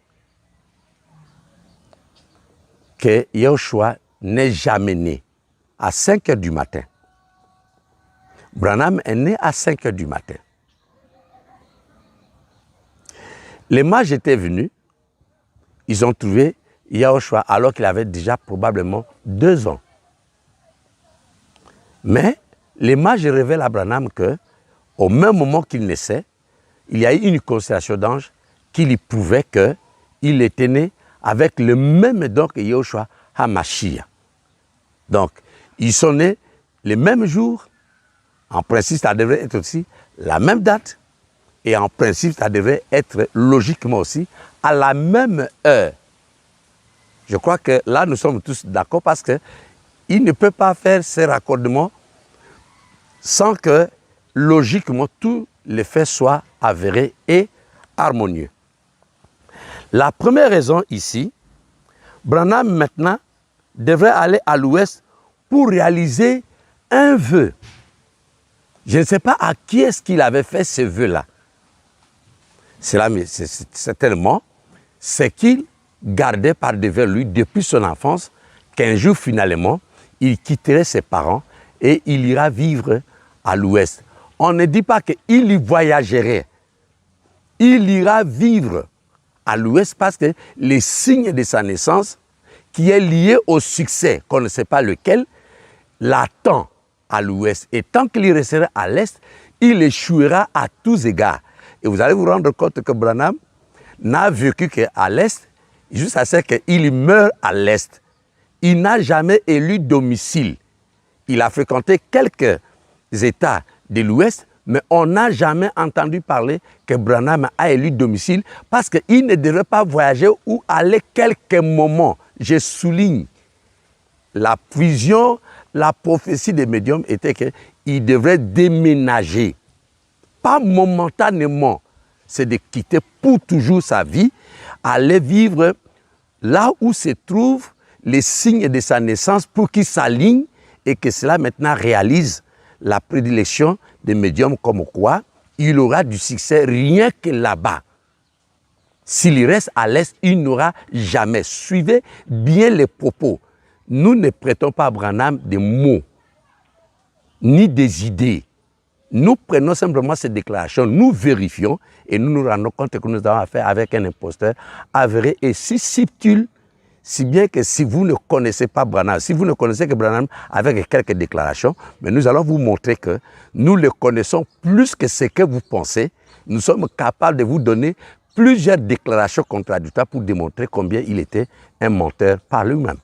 que Yahushua n'est jamais né à 5 heures du matin Branham est né à 5 heures du matin. Les mages étaient venus, ils ont trouvé Yahushua alors qu'il avait déjà probablement 2 ans. Mais les mages révèlent à Branham qu'au même moment qu'il naissait, il y a eu une constellation d'anges qui lui prouvait qu'il était né avec le même don que Yahushua HaMashiach. Donc, ils sont nés le même jour. En principe, ça devrait être aussi la même date. Et en principe, ça devrait être logiquement aussi à la même heure. Je crois que là, nous sommes tous d'accord parce qu'il ne peut pas faire ces raccordements sans que, logiquement, tous les faits soient avérés et harmonieux. La première raison ici, Branham maintenant devrait aller à l'ouest pour réaliser un vœu. Je ne sais pas à qui est-ce qu'il avait fait ce vœu-là. C'est certainement ce qu'il gardait par devers lui depuis son enfance, qu'un jour finalement, il quitterait ses parents et il ira vivre à l'ouest. On ne dit pas qu'il y voyagerait. Il ira vivre à l'ouest parce que les signes de sa naissance, qui est lié au succès, qu'on ne sait pas lequel, l'attend à l'ouest. Et tant qu'il restera à l'est, il échouera à tous égards. Et vous allez vous rendre compte que Branham n'a vécu qu'à l'est, jusqu'à ce qu'il meure à l'est. Il n'a jamais élu domicile. Il a fréquenté quelques États de l'ouest, mais on n'a jamais entendu parler que Branham a élu domicile parce qu'il ne devrait pas voyager ou aller quelques moments. Je souligne, la vision, la prophétie des médiums était qu'il devrait déménager. Pas momentanément, c'est de quitter pour toujours sa vie, aller vivre là où se trouvent les signes de sa naissance pour qu'il s'aligne et que cela maintenant réalise la prédilection des médiums comme quoi il aura du succès rien que là-bas. S'il reste à l'est, il n'aura jamais. Suivez bien les propos. Nous ne prêtons pas à Branham des mots, ni des idées. Nous prenons simplement ces déclarations, nous vérifions et nous nous rendons compte que nous avons affaire avec un imposteur avéré et si subtil, si bien que si vous ne connaissez pas Branham, si vous ne connaissez que Branham avec quelques déclarations, mais nous allons vous montrer que nous le connaissons plus que ce que vous pensez. Nous sommes capables de vous donner plusieurs déclarations contradictoires pour démontrer combien il était un menteur par lui-même.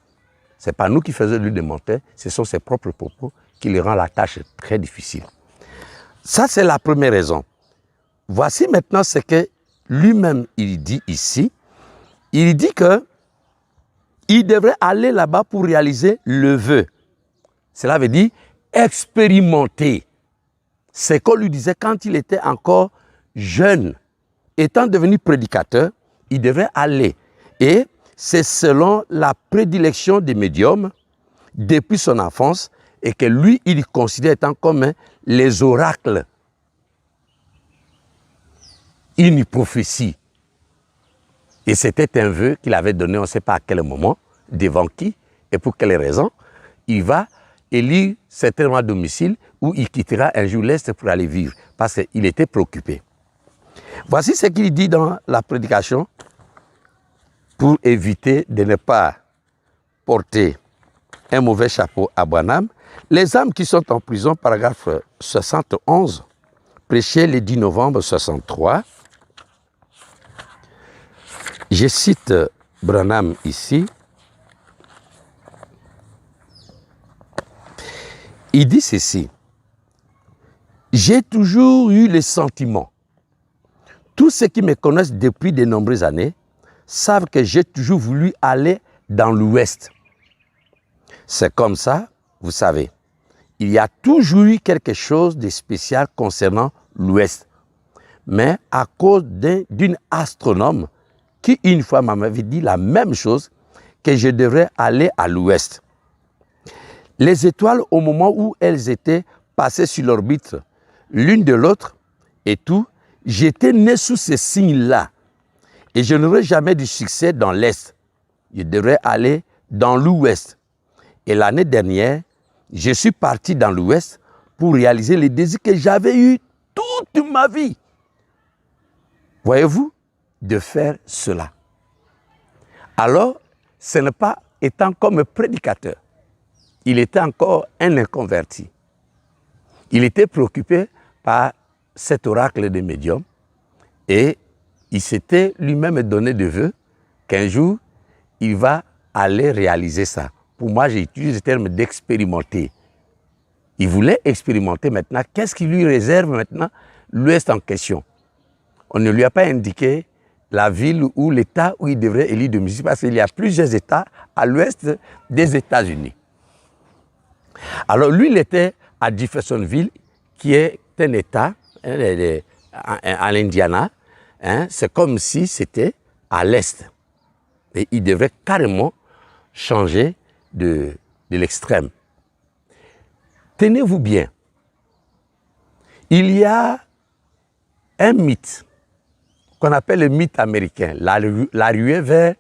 Ce n'est pas nous qui faisons lui des menteurs, ce sont ses propres propos qui lui rendent la tâche très difficile. Ça, c'est la première raison. Voici maintenant ce que lui-même il dit ici. Il dit que il devrait aller là-bas pour réaliser le vœu. Cela veut dire expérimenter. C'est qu'on lui disait quand il était encore jeune. Étant devenu prédicateur, il devrait aller. Et c'est selon la prédilection des médiums depuis son enfance et que lui, il considère étant comme les oracles. Une prophétie. Et c'était un vœu qu'il avait donné, on ne sait pas à quel moment, devant qui et pour quelle raison. Il va élire certainement à domicile où il quittera un jour l'Est pour aller vivre parce qu'il était préoccupé. Voici ce qu'il dit dans la prédication pour éviter de ne pas porter un mauvais chapeau à Branham. Les âmes qui sont en prison, paragraphe 71, prêché le 10 novembre 63. Je cite Branham ici. Il dit ceci. J'ai toujours eu le sentiment. Tous ceux qui me connaissent depuis de nombreuses années savent que j'ai toujours voulu aller dans l'Ouest. C'est comme ça, vous savez. Il y a toujours eu quelque chose de spécial concernant l'Ouest. Mais à cause d'une astronome qui une fois m'avait dit la même chose, que je devrais aller à l'Ouest. Les étoiles, au moment où elles étaient passées sur l'orbite l'une de l'autre et tout, j'étais né sous ces signes-là. Et je n'aurais jamais du succès dans l'Est. Je devrais aller dans l'Ouest. Et l'année dernière, je suis parti dans l'Ouest pour réaliser les désirs que j'avais eus toute ma vie. Voyez-vous, de faire cela. Alors, ce n'est pas étant comme prédicateur. Il était encore un inconverti. Il était préoccupé par cet oracle des médiums et il s'était lui-même donné de vœux qu'un jour, il va aller réaliser ça. Pour moi, j'ai utilisé le terme d'expérimenter. Il voulait expérimenter maintenant. Qu'est-ce qui lui réserve maintenant l'Ouest en question? On ne lui a pas indiqué la ville ou l'État où il devrait élire domicile parce qu'il y a plusieurs États à l'Ouest des États-Unis. Alors lui, il était à Jeffersonville, qui est un État à l'Indiana. C'est comme si c'était à l'Est. Et il devrait carrément changer de l'extrême. Tenez-vous bien. Il y a un mythe qu'on appelle le mythe américain, la ruée vers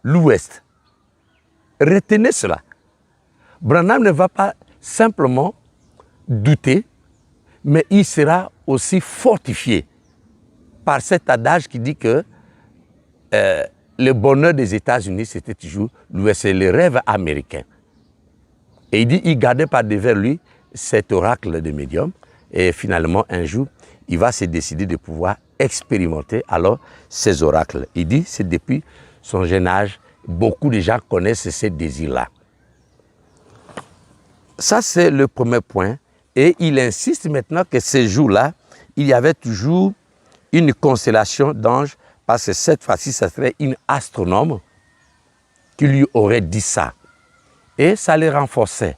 l'Ouest. Retenez cela. Branham ne va pas simplement douter, mais il sera aussi fortifié par cet adage qui dit que le bonheur des États-Unis, c'était toujours l'Ouest, c'est le rêve américain. Et il dit, il gardait par devers lui cet oracle de médium, et finalement, un jour, il va se décider de pouvoir expérimenter alors ces oracles. Il dit, c'est depuis son jeune âge, beaucoup de gens connaissent ces désirs-là. Ça, c'est le premier point. Et il insiste maintenant que ces jours-là, il y avait toujours une constellation d'anges, parce que cette fois-ci, ça serait une astronome qui lui aurait dit ça. Et ça les renforçait.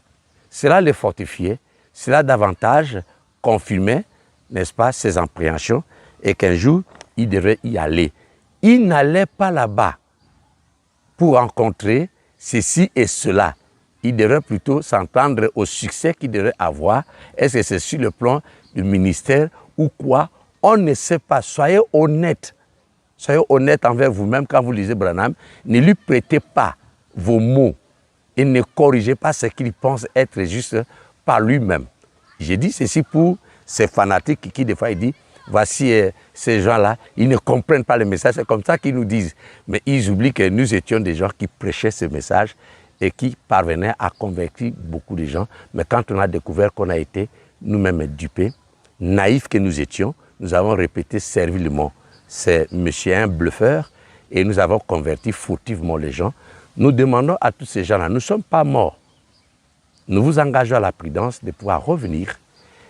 Cela les fortifiait. Cela davantage confirmait, n'est-ce pas, ses appréhensions, et qu'un jour, il devrait y aller. Il n'allait pas là-bas pour rencontrer ceci et cela. Il devrait plutôt s'entendre au succès qu'il devrait avoir. Est-ce que c'est sur le plan du ministère ou quoi? On ne sait pas. Soyez honnête. Soyez honnête envers vous-même quand vous lisez Branham. Ne lui prêtez pas vos mots et ne corrigez pas ce qu'il pense être juste par lui-même. J'ai dit ceci pour ces fanatiques qui des fois ils disent, voici ces gens-là, ils ne comprennent pas le message, c'est comme ça qu'ils nous disent. Mais ils oublient que nous étions des gens qui prêchaient ce message et qui parvenaient à convaincre beaucoup de gens. Mais quand on a découvert qu'on a été nous-mêmes dupés, naïfs que nous étions, nous avons répété servilement, c'est monsieur un bluffeur, et nous avons converti fautivement les gens. Nous demandons à tous ces gens-là, nous ne sommes pas morts. Nous vous engageons à la prudence de pouvoir revenir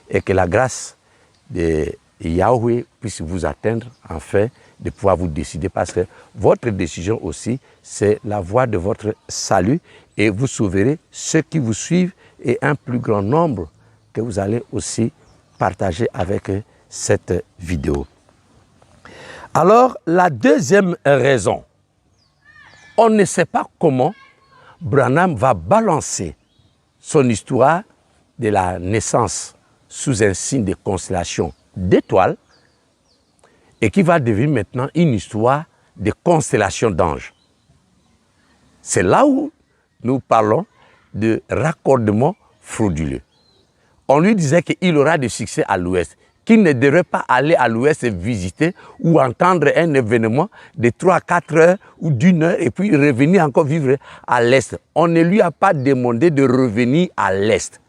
et que la grâce de Yahweh puisse vous atteindre, enfin, de pouvoir vous décider, parce que votre décision aussi, c'est la voie de votre salut, et vous sauverez ceux qui vous suivent et un plus grand nombre que vous allez aussi partager avec cette vidéo. Alors, la deuxième raison, on ne sait pas comment Branham va balancer son histoire de la naissance sous un signe de constellation d'étoiles et qui va devenir maintenant une histoire de constellation d'anges. C'est là où nous parlons de raccordement frauduleux. On lui disait qu'il aura du succès à l'Ouest, qu'il ne devrait pas aller à l'Ouest visiter ou entendre un événement de 3 à 4 heures ou d'1 heure et puis revenir encore vivre à l'Est. On ne lui a pas demandé de revenir à l'Est.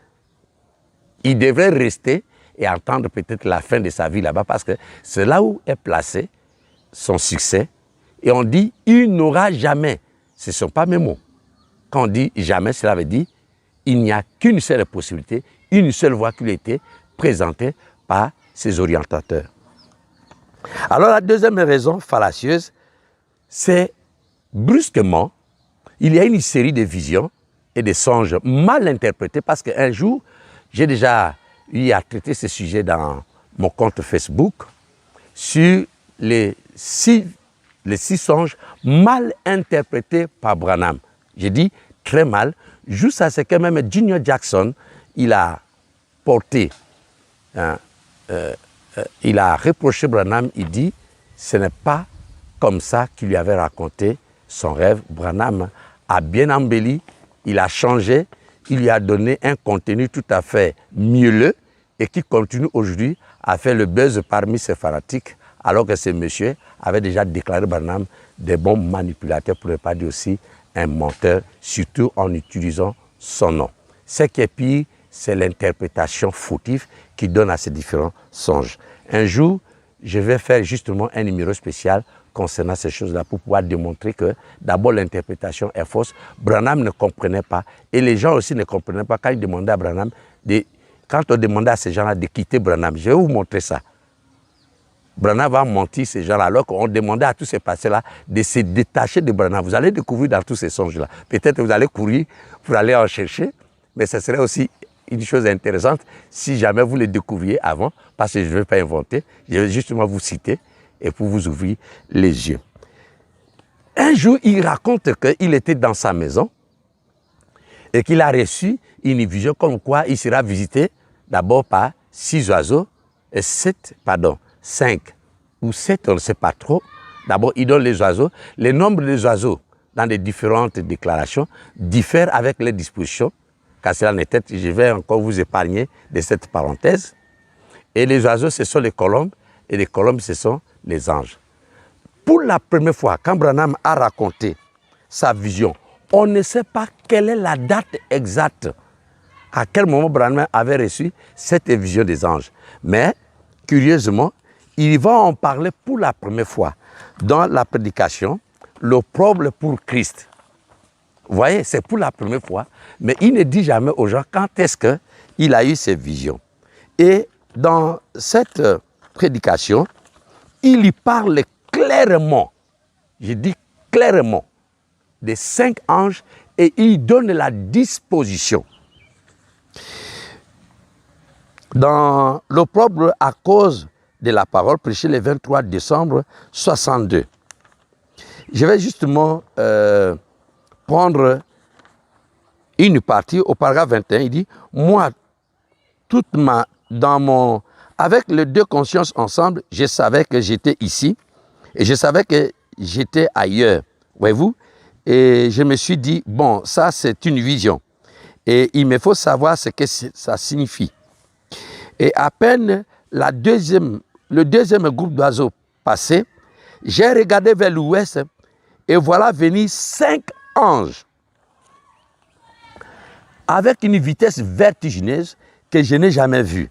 Il devrait rester et entendre peut-être la fin de sa vie là-bas, parce que c'est là où est placé son succès. Et on dit, il n'aura jamais. Ce ne sont pas mes mots. Quand on dit jamais, cela veut dire, il n'y a qu'une seule possibilité, une seule voie qui lui a été présentée par ses orientateurs. Alors la deuxième raison fallacieuse, c'est brusquement, il y a une série de visions et de songes mal interprétés, parce qu'un jour, j'ai déjà eu à traiter ce sujet dans mon compte Facebook sur les 6 songes mal interprétés par Branham. J'ai dit très mal, juste à ce que même Junior Jackson, il a porté, il a reproché Branham, il dit, ce n'est pas comme ça qu'il lui avait raconté son rêve. Branham a bien embelli, il a changé, il lui a donné un contenu tout à fait mielleux, et qui continue aujourd'hui à faire le buzz parmi ces fanatiques, alors que ce monsieur avait déjà déclaré Branham des bons manipulateurs, pour ne pas dire aussi un menteur, surtout en utilisant son nom. Ce qui est pire, c'est l'interprétation fautive qu'il donne à ces différents songes. Un jour, je vais faire justement un numéro spécial concernant ces choses-là pour pouvoir démontrer que d'abord l'interprétation est fausse. Branham ne comprenait pas et les gens aussi ne comprenaient pas quand ils demandaient à Branham, quand on demandait à ces gens-là de quitter Branham. Je vais vous montrer ça. Branham va mentir ces gens-là alors qu'on demandait à tous ces passés-là de se détacher de Branham. Vous allez découvrir dans tous ces songes-là. Peut-être vous allez courir pour aller en chercher, mais ce serait aussi une chose intéressante si jamais vous les découvriez avant, parce que je ne vais pas inventer, je vais justement vous citer et pour vous ouvrir les yeux. Un jour, il raconte qu'il était dans sa maison et qu'il a reçu une vision comme quoi il sera visité d'abord par 5 ou 7, on ne sait pas trop. D'abord, il donne les oiseaux. Le nombre des oiseaux dans les différentes déclarations diffère avec les dispositions. Car cela n'est tête, je vais encore vous épargner de cette parenthèse. Et les oiseaux, ce sont les colombes, et les colombes, ce sont les anges. Pour la première fois, quand Branham a raconté sa vision, on ne sait pas quelle est la date exacte, à quel moment Branham avait reçu cette vision des anges. Mais, curieusement, il va en parler pour la première fois dans la prédication, l'opprobre pour Christ. Vous voyez, c'est pour la première fois, mais il ne dit jamais aux gens quand est-ce qu'il a eu ces visions. Et dans cette prédication, il y parle clairement, je dis clairement, des 5 anges et il donne la disposition. Dans l'opprobre à cause de la parole, prêché le 23 décembre 62. Je vais justement prendre une partie au paragraphe 21, il dit « Moi, avec les 2 consciences ensemble, je savais que j'étais ici et je savais que j'étais ailleurs. » Voyez-vous? Et je me suis dit, bon, ça c'est une vision. Et il me faut savoir ce que ça signifie. Et à peine le deuxième groupe d'oiseaux passé, j'ai regardé vers l'ouest et voilà venir 5 anges avec une vitesse vertigineuse que je n'ai jamais vue,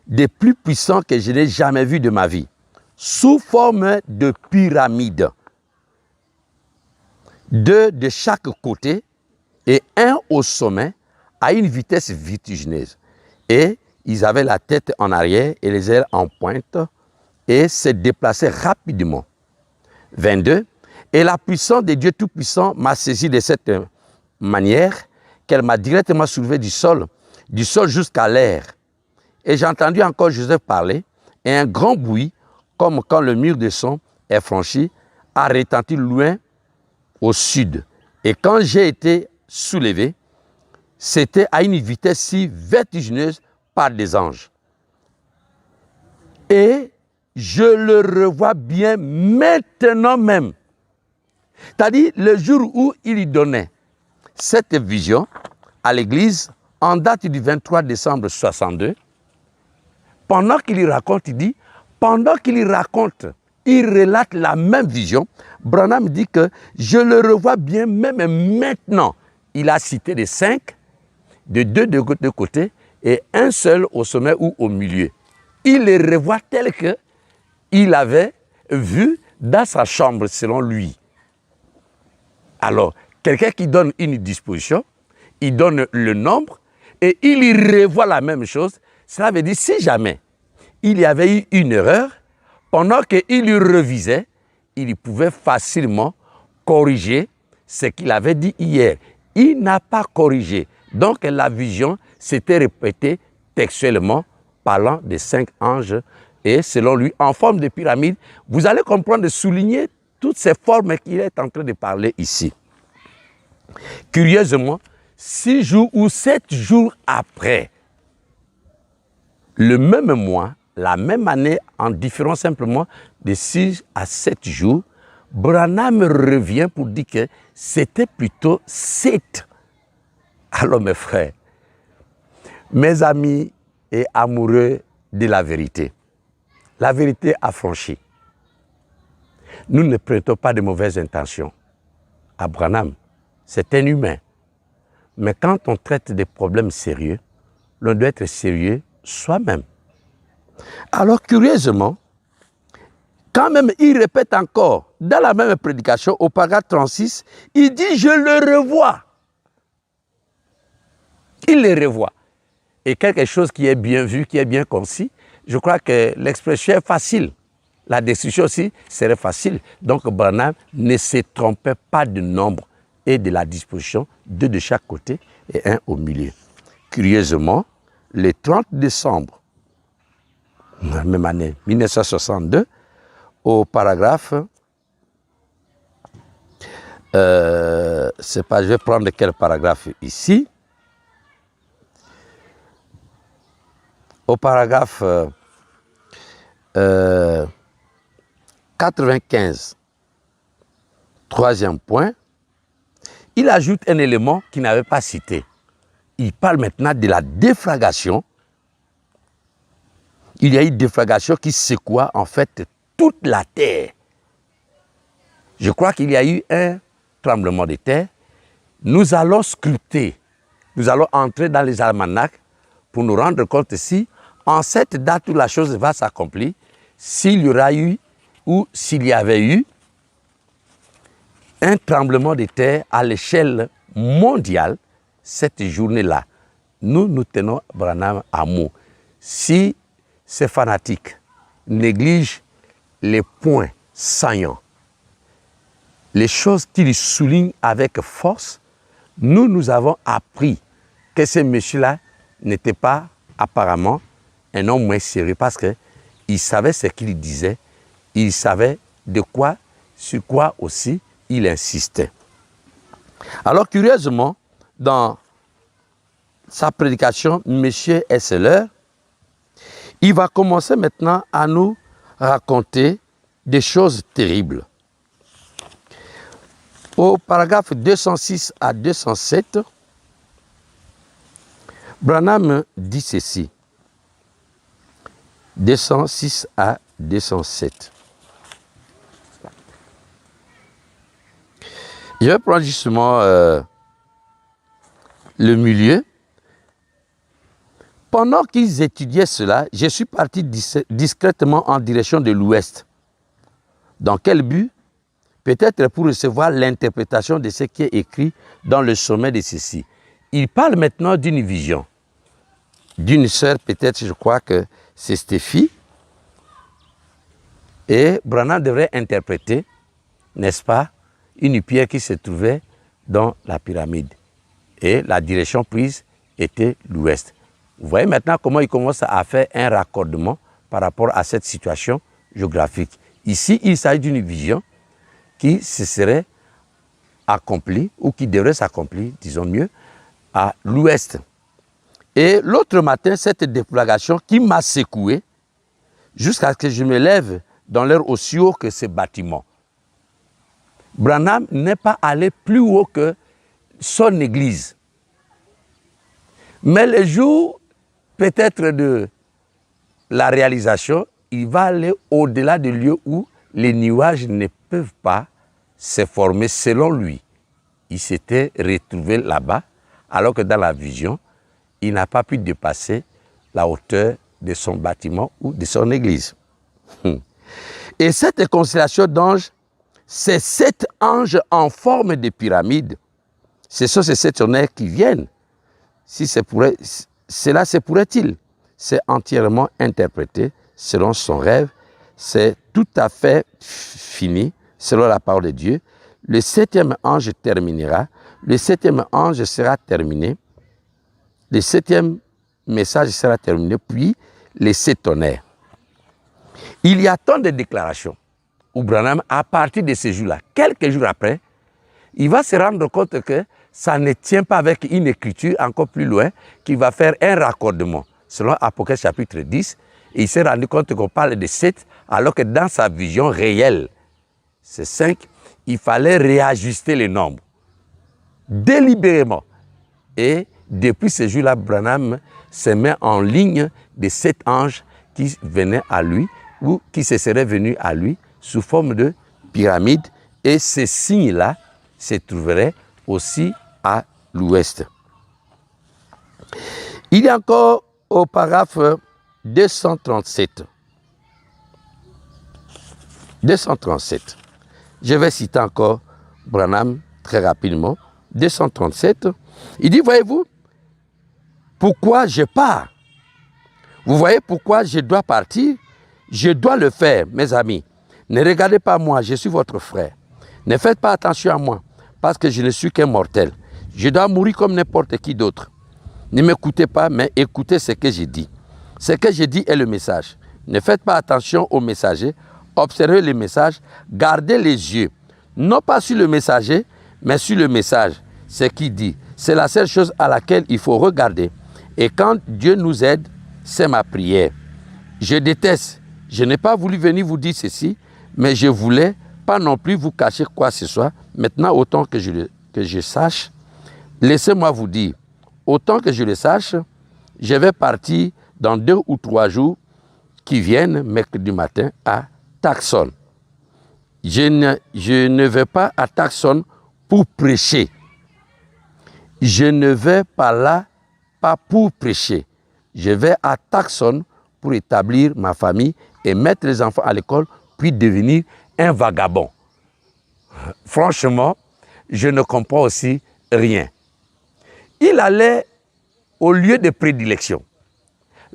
des plus puissants que je n'ai jamais vus de ma vie, sous forme de pyramides, 2 de chaque côté et 1 au sommet à une vitesse vertigineuse. Et ils avaient la tête en arrière et les ailes en pointe et se déplaçaient rapidement. 22. Et la puissance de Dieu Tout-Puissant m'a saisi de cette manière qu'elle m'a directement soulevé du sol jusqu'à l'air. Et j'ai entendu encore Joseph parler, et un grand bruit, comme quand le mur de son est franchi, a retenti loin au sud. Et quand j'ai été soulevé, c'était à une vitesse si vertigineuse par des anges. Et je le revois bien maintenant même. C'est-à-dire le jour où il y donnait cette vision à l'église, en date du 23 décembre 62, pendant qu'il y raconte, il dit, pendant qu'il y raconte, il relate la même vision, Branham dit que je le revois bien même maintenant. Il a cité les 5, de 2 de côté et 1 seul au sommet ou au milieu. Il les revoit tels qu'il avait vu dans sa chambre selon lui. Alors, quelqu'un qui donne une disposition, il donne le nombre et il y revoit la même chose. Cela veut dire si jamais il y avait eu une erreur, pendant qu'il y revisait, il pouvait facilement corriger ce qu'il avait dit hier. Il n'a pas corrigé. Donc la vision s'était répétée textuellement, parlant des 5 anges et selon lui, en forme de pyramide. Vous allez comprendre, souligner toutes ces formes qu'il est en train de parler ici. Curieusement, 6 jours ou 7 jours après, le même mois, la même année, en différant simplement de 6 à 7 jours, Branham revient pour dire que c'était plutôt 7. Alors mes frères, mes amis et amoureux de la vérité. La vérité affranchie. Nous ne prêtons pas de mauvaises intentions. Abraham, c'est un humain. Mais quand on traite des problèmes sérieux, l'on doit être sérieux soi-même. Alors curieusement, quand même il répète encore, dans la même prédication, au paragraphe 36, il dit « je le revois ». Il le revoit. Et quelque chose qui est bien vu, qui est bien concis, je crois que l'expression est facile. La description aussi serait facile. Donc Branham ne se trompait pas de nombre et de la disposition, 2 de chaque côté et 1 au milieu. Curieusement, le 30 décembre, la même année, 1962, au paragraphe, je vais prendre quel paragraphe ici? Au paragraphe 95, troisième point, il ajoute un élément qu'il n'avait pas cité. Il parle maintenant de la déflagration. Il y a eu une déflagration qui secoua en fait toute la terre. Je crois qu'il y a eu un tremblement de terre. Nous allons scruter, nous allons entrer dans les almanachs pour nous rendre compte si, en cette date où la chose va s'accomplir, s'il y aura eu ou s'il y avait eu un tremblement de terre à l'échelle mondiale, cette journée-là. Nous tenons Branham à mot. Si ces fanatiques négligent les points saillants, les choses qu'ils soulignent avec force, nous avons appris que ce monsieur-là n'était pas apparemment un homme moins sérieux parce qu'il savait ce qu'il disait, il savait sur quoi aussi il insistait. Alors curieusement, dans sa prédication, M. Esseler, il va commencer maintenant à nous raconter des choses terribles. Au paragraphe 206 à 207, Branham dit ceci. 206 à 207. Je vais prendre justement le milieu. Pendant qu'ils étudiaient cela, je suis parti discrètement en direction de l'ouest. Dans quel but? Peut-être pour recevoir l'interprétation de ce qui est écrit dans le sommet de ceci. Il parle maintenant d'une vision. D'une sœur, peut-être, je crois que c'est Stéphie. Et Branham devrait interpréter, n'est-ce pas, une pierre qui se trouvait dans la pyramide. Et la direction prise était l'ouest. Vous voyez maintenant comment il commence à faire un raccordement par rapport à cette situation géographique. Ici, il s'agit d'une vision qui se serait accomplie, ou qui devrait s'accomplir, disons mieux, à l'ouest. Et l'autre matin, cette déflagration qui m'a secoué, jusqu'à ce que je me lève dans l'air aussi haut que ce bâtiment. Branham n'est pas allé plus haut que son église. Mais le jour, peut-être de la réalisation, il va aller au-delà du lieu où les nuages ne peuvent pas se former selon lui. Il s'était retrouvé là-bas, alors que dans la vision, il n'a pas pu dépasser la hauteur de son bâtiment ou de son église. Et cette constellation d'anges, c'est 7 anges en forme de pyramide. Ce sont ces 7 tonnerres qui viennent. Si cela se pourrait-il? C'est entièrement interprété selon son rêve. C'est tout à fait fini selon la parole de Dieu. Le 7e ange terminera. Le 7e ange sera terminé. Le 7e message sera terminé. Puis les 7 tonnerres. Il y a tant de déclarations où Branham, à partir de ce jour-là, quelques jours après, il va se rendre compte que ça ne tient pas avec une écriture encore plus loin qui va faire un raccordement. Selon Apocalypse chapitre 10, et il s'est rendu compte qu'on parle de 7, alors que dans sa vision réelle, c'est 5, il fallait réajuster les nombres délibérément. Et depuis ce jour-là, Branham se met en ligne de 7 anges qui venaient à lui ou qui se seraient venus à lui sous forme de pyramide. Et ces signes-là se trouveraient aussi à l'ouest. Il y a encore au paragraphe 237. 237. Je vais citer encore Branham très rapidement. 237. Il dit, voyez-vous, pourquoi je pars? Vous voyez pourquoi je dois partir? Je dois le faire, mes amis. Ne regardez pas moi, je suis votre frère. Ne faites pas attention à moi, parce que je ne suis qu'un mortel. Je dois mourir comme n'importe qui d'autre. Ne m'écoutez pas, mais écoutez ce que j'ai dit. Ce que j'ai dit est le message. Ne faites pas attention au messager. Observez le message. Gardez les yeux, non pas sur le messager, mais sur le message. Ce qu'il dit, c'est la seule chose à laquelle il faut regarder. Et quand Dieu nous aide, c'est ma prière. Je déteste. Je n'ai pas voulu venir vous dire ceci, mais je voulais pas non plus vous cacher quoi que ce soit. Maintenant, autant que je sache, laissez-moi vous dire, autant que je le sache, je vais partir dans 2 ou 3 jours qui viennent, mercredi matin, à Tucson. Je ne vais pas à Tucson pour prêcher. Je ne vais pas là, pas pour prêcher. Je vais à Tucson pour établir ma famille et mettre les enfants à l'école, puis devenir un vagabond. Franchement, je ne comprends aussi rien. Il allait au lieu de prédilection.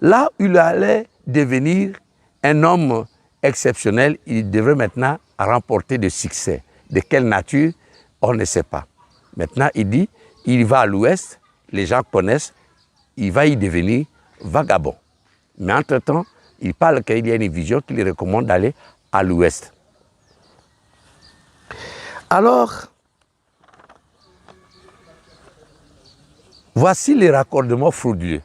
Là où il allait devenir un homme exceptionnel, il devrait maintenant remporter de succès. De quelle nature, on ne sait pas. Maintenant, il dit, il va à l'ouest, les gens connaissent, il va y devenir vagabond. Mais entre-temps, il parle qu'il y a une vision qui lui recommande d'aller à l'ouest. Alors, voici les raccordements frauduleux.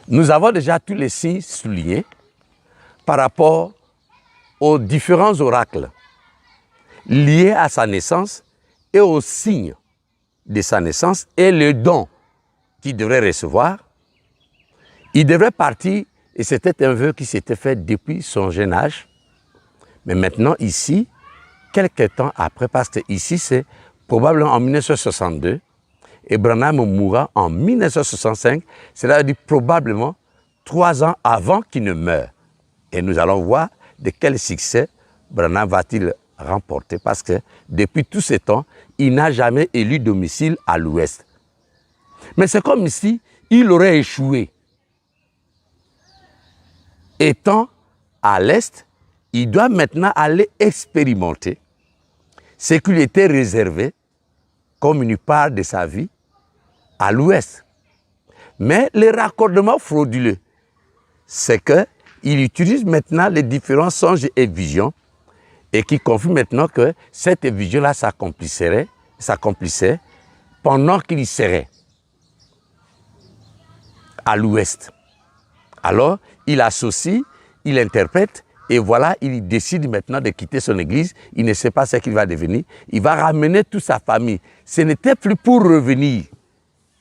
Nous avons déjà tous les signes soulignés par rapport aux différents oracles liés à sa naissance et aux signes de sa naissance et le don qu'il devrait recevoir. Il devrait partir, et c'était un vœu qui s'était fait depuis son jeune âge. Mais maintenant, ici, quelques temps après, parce que ici, c'est probablement en 1962, et Branham mourra en 1965, c'est-à-dire probablement 3 ans avant qu'il ne meure. Et nous allons voir de quel succès Branham va-t-il remporter, parce que depuis tout ce temps, il n'a jamais élu domicile à l'ouest. Mais c'est comme si il aurait échoué. Étant à l'est, il doit maintenant aller expérimenter ce qui lui était réservé comme une part de sa vie à l'ouest. Mais le raccordement frauduleux, c'est qu'il utilise maintenant les différents songes et visions et qui confirme maintenant que cette vision-là s'accomplissait pendant qu'il y serait à l'ouest. Alors, il associe, il interprète, et voilà, il décide maintenant de quitter son église. Il ne sait pas ce qu'il va devenir. Il va ramener toute sa famille. Ce n'était plus pour revenir.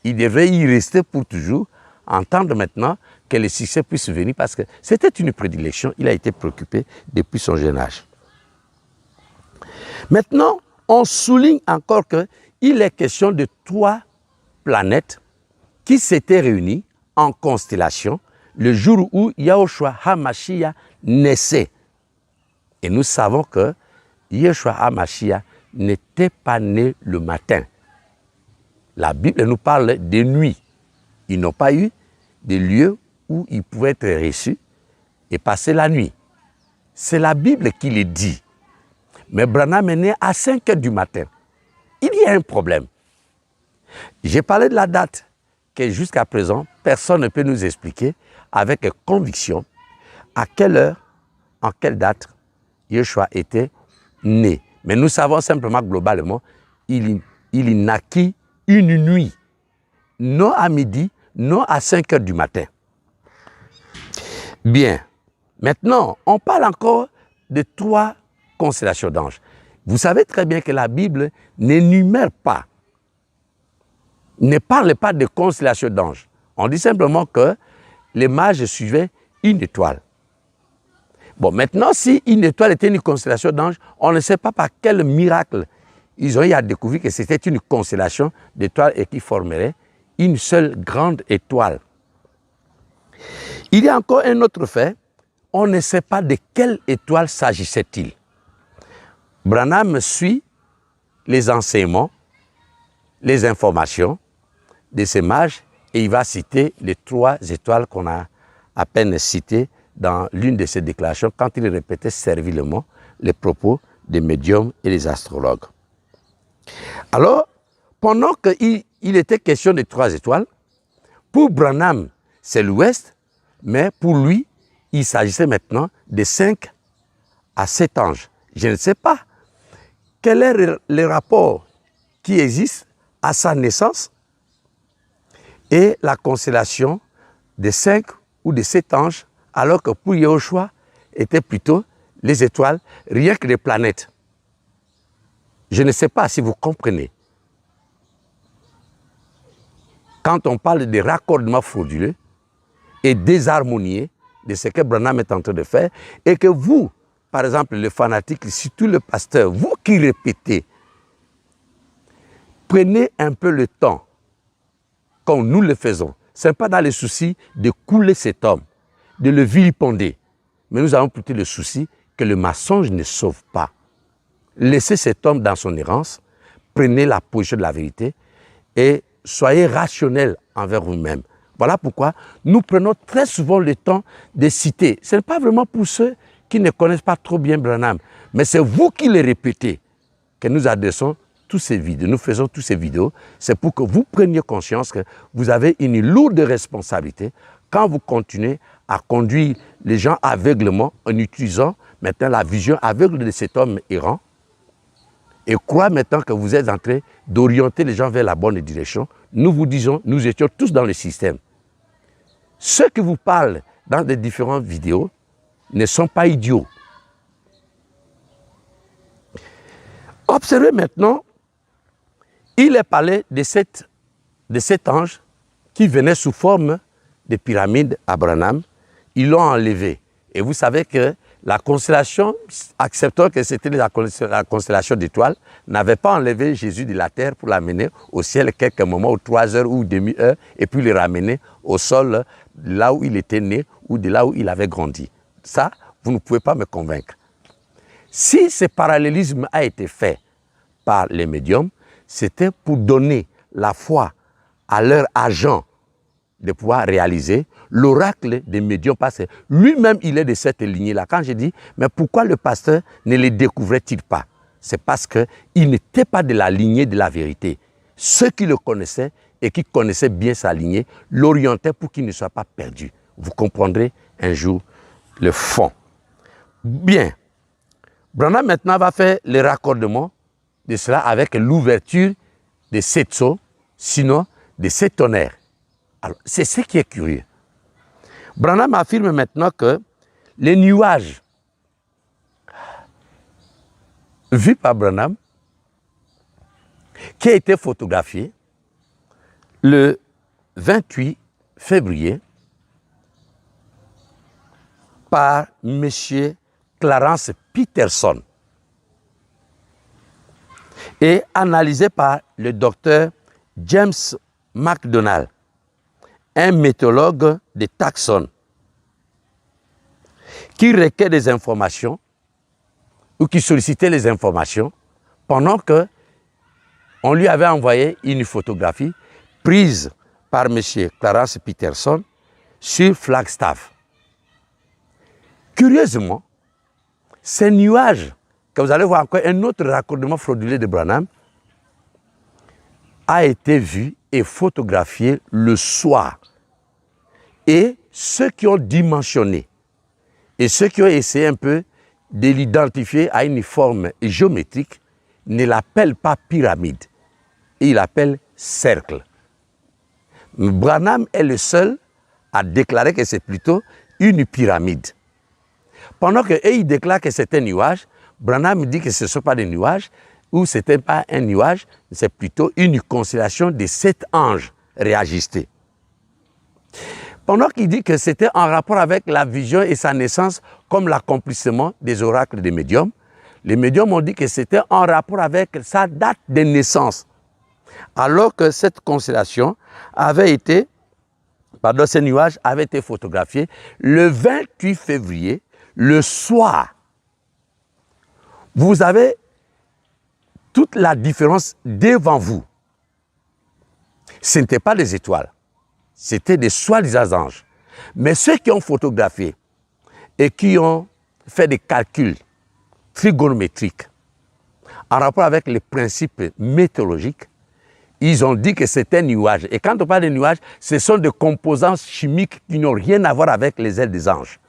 Il devait y rester pour toujours, entendre maintenant que le succès puisse venir, parce que c'était une prédilection. Il a été préoccupé depuis son jeune âge. Maintenant, on souligne encore qu'il est question de 3 planètes qui s'étaient réunies en constellation le jour où Yahushua HaMashiach naissait. Et nous savons que Yahushua HaMashiach n'était pas né le matin. La Bible nous parle de nuit. Ils n'ont pas eu de lieu où ils pouvaient être reçus et passer la nuit. C'est la Bible qui le dit. Mais Branham est né à 5 heures du matin. Il y a un problème. J'ai parlé de la date que jusqu'à présent, personne ne peut nous expliquer avec conviction à quelle heure, en quelle date Yeshua était né. Mais nous savons simplement globalement, il naquit une nuit, non à midi, non à 5 heures du matin. Bien, maintenant, on parle encore de 3 constellations d'anges. Vous savez très bien que la Bible n'énumère pas ne parle pas de constellation d'anges. On dit simplement que les mages suivaient une étoile. Bon, maintenant, si une étoile était une constellation d'anges, on ne sait pas par quel miracle ils ont eu à découvrir que c'était une constellation d'étoiles et qui formerait une seule grande étoile. Il y a encore un autre fait, on ne sait pas de quelle étoile s'agissait-il. Branham suit les enseignements, les informations de ces mages et il va citer les 3 étoiles qu'on a à peine citées dans l'une de ses déclarations quand il répétait servilement les propos des médiums et des astrologues. Alors, pendant qu'il était question des 3 étoiles, pour Branham, c'est l'Ouest, mais pour lui, il s'agissait maintenant de 5 à 7 anges. Je ne sais pas quel est le rapport qui existe à sa naissance et la constellation de 5 ou de 7 anges, alors que pour Yahushua, étaient plutôt les étoiles, rien que les planètes. Je ne sais pas si vous comprenez. Quand on parle de raccordement frauduleux et désharmonieux de ce que Branham est en train de faire, et que vous, par exemple, le fanatique, surtout le pasteur, vous qui répétez, prenez un peu le temps, comme nous le faisons. Ce n'est pas dans le souci de couler cet homme, de le vilipender, mais nous avons plutôt le souci que le mensonge ne sauve pas. Laissez cet homme dans son errance, prenez la position de la vérité et soyez rationnel envers vous-même. Voilà pourquoi nous prenons très souvent le temps de citer. Ce n'est pas vraiment pour ceux qui ne connaissent pas trop bien Branham, mais c'est vous qui les répétez que nous adressons tous ces vidéos. Nous faisons tous ces vidéos. C'est pour que vous preniez conscience que vous avez une lourde responsabilité quand vous continuez à conduire les gens aveuglement en utilisant maintenant la vision aveugle de cet homme errant et croire maintenant que vous êtes en train d'orienter les gens vers la bonne direction. Nous vous disons, nous étions tous dans le système. Ceux qui vous parlent dans les différentes vidéos ne sont pas idiots. Observez maintenant, il est parlé de cet ange qui venait sous forme de pyramide à Branham. Ils l'ont enlevé. Et vous savez que la constellation, acceptant que c'était la constellation d'étoiles, n'avait pas enlevé Jésus de la terre pour l'amener au ciel quelques moments, ou 3 heures ou demi-heure, et puis le ramener au sol, là où il était né, ou de là où il avait grandi. Ça, vous ne pouvez pas me convaincre. Si ce parallélisme a été fait par les médiums, c'était pour donner la foi à leur agent de pouvoir réaliser l'oracle des médiums, parce que lui-même, il est de cette lignée-là. Quand je dis, mais pourquoi le pasteur ne les découvrait-il pas? C'est parce qu'il n'était pas de la lignée de la vérité. Ceux qui le connaissaient et qui connaissaient bien sa lignée l'orientaient pour qu'il ne soit pas perdu. Vous comprendrez un jour le fond. Bien. Branham maintenant va faire le raccordement de cela avec l'ouverture de 7 sceaux, sinon de 7 tonnerres. Alors, c'est ce qui est curieux. Branham affirme maintenant que les nuages vus par Branham, qui a été photographié le 28 février par M. Clarence Peterson et analysé par le docteur James McDonald, un météorologue de Tucson, qui requiert des informations ou qui sollicitait les informations pendant que on lui avait envoyé une photographie prise par M. Clarence Peterson sur Flagstaff. Curieusement, ces nuages, que vous allez voir encore un autre raccordement frauduleux de Branham, a été vu et photographié le soir. Et ceux qui ont dimensionné et ceux qui ont essayé un peu de l'identifier à une forme géométrique ne l'appellent pas pyramide, ils l'appellent cercle. Branham est le seul à déclarer que c'est plutôt une pyramide. Pendant qu'il déclare que c'est un nuage, Branham dit que ce ne sont pas des nuages, où ce n'était pas un nuage, c'est plutôt une constellation de 7 anges réajustés. Pendant qu'il dit que c'était en rapport avec la vision et sa naissance comme l'accomplissement des oracles des médiums, les médiums ont dit que c'était en rapport avec sa date de naissance. Alors que cette constellation avait été, ce nuage avait été photographié le 28 février, le soir. Vous avez toute la différence devant vous. Ce n'était pas des étoiles, c'était des soi-disant anges. Mais ceux qui ont photographié et qui ont fait des calculs trigonométriques en rapport avec les principes météorologiques, ils ont dit que c'était un nuage. Et quand on parle de nuage, ce sont des composants chimiques qui n'ont rien à voir avec les ailes des anges.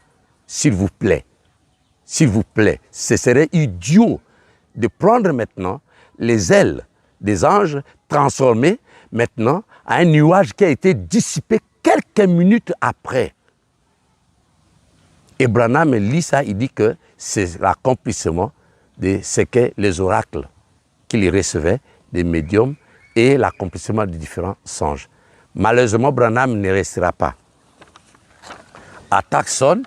S'il vous plaît, ce serait idiot de prendre maintenant les ailes des anges transformées maintenant à un nuage qui a été dissipé quelques minutes après. Et Branham lit ça, il dit que c'est l'accomplissement de ce que les oracles qu'il recevait des médiums et l'accomplissement de différents songes. Malheureusement, Branham ne restera pas. À Tucson,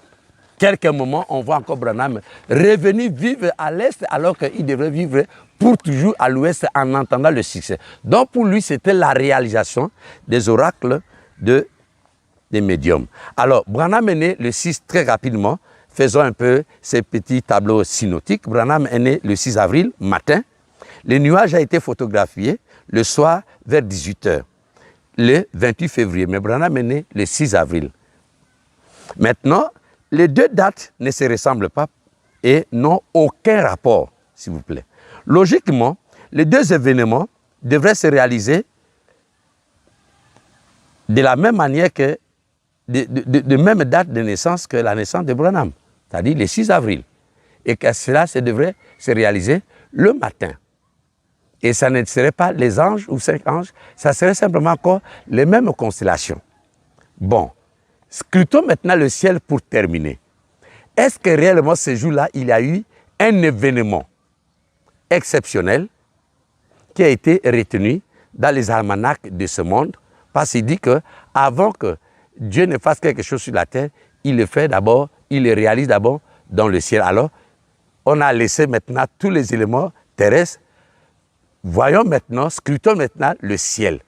quelques moments, on voit encore Branham revenir vivre à l'Est alors qu'il devrait vivre pour toujours à l'Ouest en entendant le succès. Donc pour lui, c'était la réalisation des oracles des médiums. Alors, Branham est né le 6 très rapidement. Faisons un peu ces petits tableaux synoptiques. Branham est né le 6 avril, matin. Le nuage a été photographié le soir vers 18 h, le 28 février. Mais Branham est né le 6 avril. Maintenant, les deux dates ne se ressemblent pas et n'ont aucun rapport, s'il vous plaît. Logiquement, les deux événements devraient se réaliser de la même manière que, de même date de naissance que la naissance de Branham, c'est-à-dire le 6 avril. Et que cela devrait se réaliser le matin. Et ça ne serait pas les anges ou 5 anges, ça serait simplement encore les mêmes constellations. Bon, scrutons maintenant le ciel pour terminer. Est-ce que réellement ce jour-là, il y a eu un événement exceptionnel qui a été retenu dans les almanachs de ce monde? Parce qu'il dit qu'avant que Dieu ne fasse quelque chose sur la terre, il le fait d'abord, il le réalise d'abord dans le ciel. Alors, on a laissé maintenant tous les éléments terrestres. Voyons maintenant, scrutons maintenant le ciel.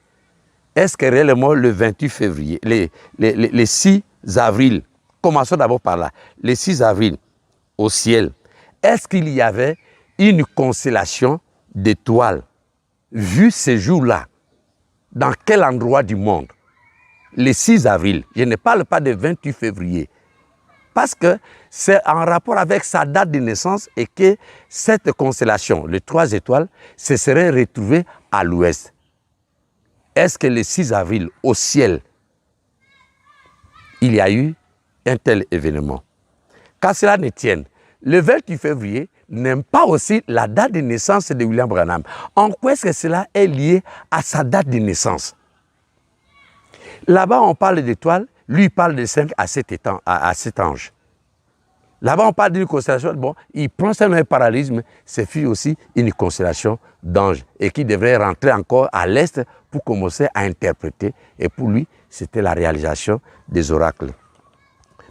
Est-ce que réellement le 28 février, le 6 avril, commençons d'abord par là, le 6 avril au ciel, est-ce qu'il y avait une constellation d'étoiles vue ce jour-là? Dans quel endroit du monde? Le 6 avril, je ne parle pas du 28 février, parce que c'est en rapport avec sa date de naissance et que cette constellation, les 3 étoiles, se serait retrouvée à l'ouest. Est-ce que le 6 avril, au ciel, il y a eu un tel événement? Qu'à cela ne tienne, le 28 février n'aime pas aussi la date de naissance de William Branham. En quoi est-ce que cela est lié à sa date de naissance? Là-bas, on parle d'étoiles, lui il parle de 5 à 7 anges. Là-bas, on parle d'une constellation, bon, il prend ça dans un parallélisme, c'est aussi une constellation d'anges et qui devrait rentrer encore à l'est pour commencer à interpréter. Et pour lui, c'était la réalisation des oracles.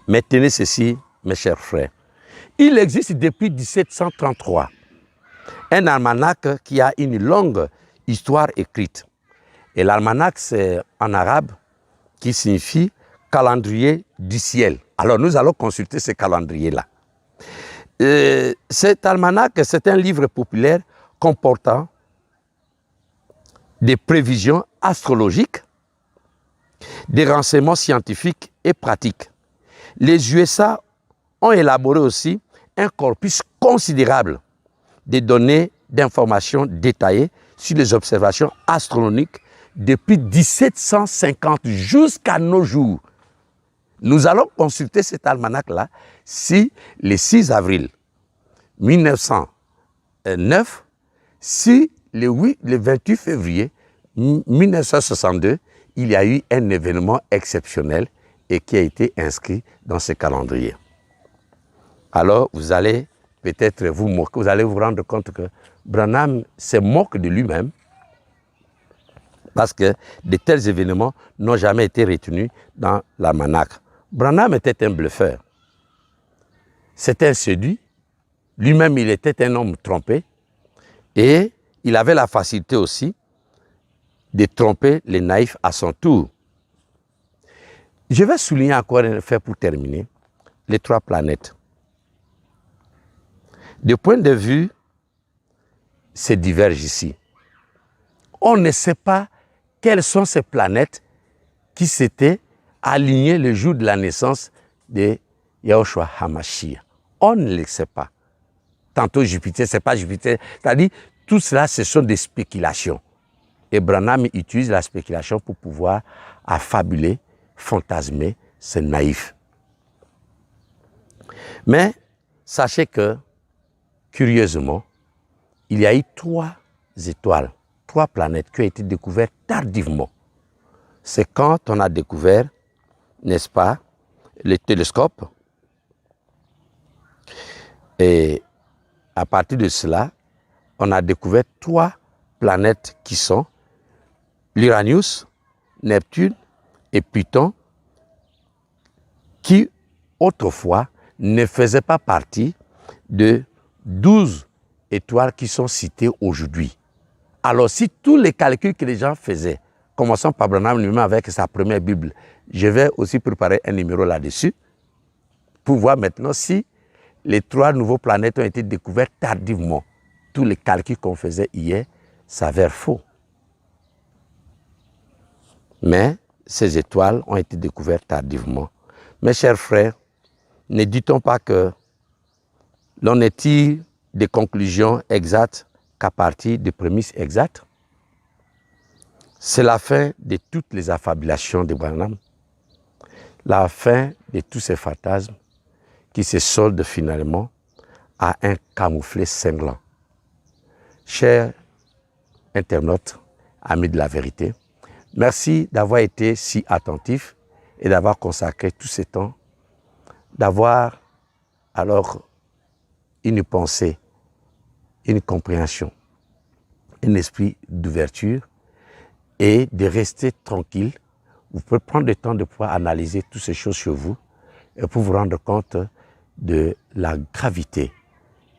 Mais tenez ceci, mes chers frères. Il existe depuis 1733 un almanach qui a une longue histoire écrite. Et l'almanach, c'est en arabe qui signifie calendrier du ciel. Alors nous allons consulter ce calendrier-là. Cet almanach, c'est un livre populaire comportant des prévisions astrologiques, des renseignements scientifiques et pratiques. Les USA ont élaboré aussi un corpus considérable de données d'informations détaillées sur les observations astronomiques depuis 1750 jusqu'à nos jours. Nous allons consulter cet almanach-là si le 6 avril 1909, si le 28 février 1962, il y a eu un événement exceptionnel et qui a été inscrit dans ce calendrier. Alors, vous allez peut-être vous moquer, vous allez vous rendre compte que Branham se moque de lui-même parce que de tels événements n'ont jamais été retenus dans l'almanach. Branham était un bluffeur. C'était un séduit. Lui-même, il était un homme trompé. Et il avait la facilité aussi de tromper les naïfs à son tour. Je vais souligner encore un fait pour terminer, les 3 planètes. De point de vue, c'est diverge ici. On ne sait pas quelles sont ces planètes qui s'étaient alignées le jour de la naissance de Yahushua HaMashiach. On ne le sait pas. Tantôt Jupiter, c'est pas Jupiter. C'est-à-dire, tout cela, ce sont des spéculations. Et Branham utilise la spéculation pour pouvoir affabuler, fantasmer ces naïfs. Mais sachez que, curieusement, il y a eu 3 étoiles, 3 planètes qui ont été découvertes tardivement. C'est quand on a découvert, n'est-ce pas, les télescopes. Et à partir de cela, on a découvert 3 planètes qui sont l'Uranus, Neptune et Pluton, qui autrefois ne faisaient pas partie de 12 étoiles qui sont citées aujourd'hui. Alors si tous les calculs que les gens faisaient, commençons par Branham lui-même avec sa première Bible, je vais aussi préparer un numéro là-dessus, pour voir maintenant si les 3 nouveaux planètes ont été découvertes tardivement. Tous les calculs qu'on faisait hier s'avèrent faux. Mais ces étoiles ont été découvertes tardivement. Mes chers frères, ne dit-on pas que l'on ne tire des conclusions exactes qu'à partir de prémices exactes? C'est la fin de toutes les affabulations de Branham, la fin de tous ces fantasmes qui se soldent finalement à un camouflet cinglant. Chers internautes, amis de la vérité, merci d'avoir été si attentifs et d'avoir consacré tout ce temps, d'avoir alors une pensée, une compréhension, un esprit d'ouverture et de rester tranquille. Vous pouvez prendre le temps de pouvoir analyser toutes ces choses chez vous et pour vous rendre compte de la gravité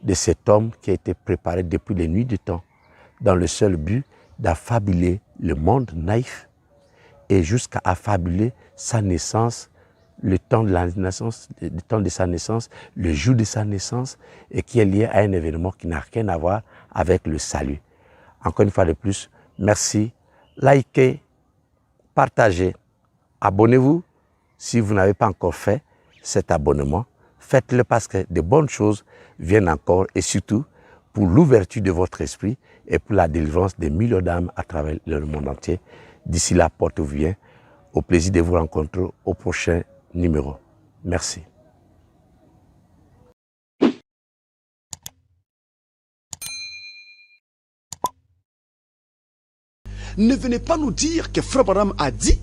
de cet homme qui a été préparé depuis les nuits du temps dans le seul but d'affabuler le monde naïf et jusqu'à affabuler sa naissance, le temps de la naissance, le temps de sa naissance, le jour de sa naissance et qui est lié à un événement qui n'a rien à voir avec le salut. Encore une fois de plus, merci, likez, partagez, abonnez-vous si vous n'avez pas encore fait cet abonnement. Faites-le parce que de bonnes choses viennent encore et surtout pour l'ouverture de votre esprit et pour la délivrance des millions d'âmes à travers le monde entier. D'ici là, portez-vous bien. Au plaisir de vous rencontrer au prochain numéro. Merci. Ne venez pas nous dire que Frère Branham a dit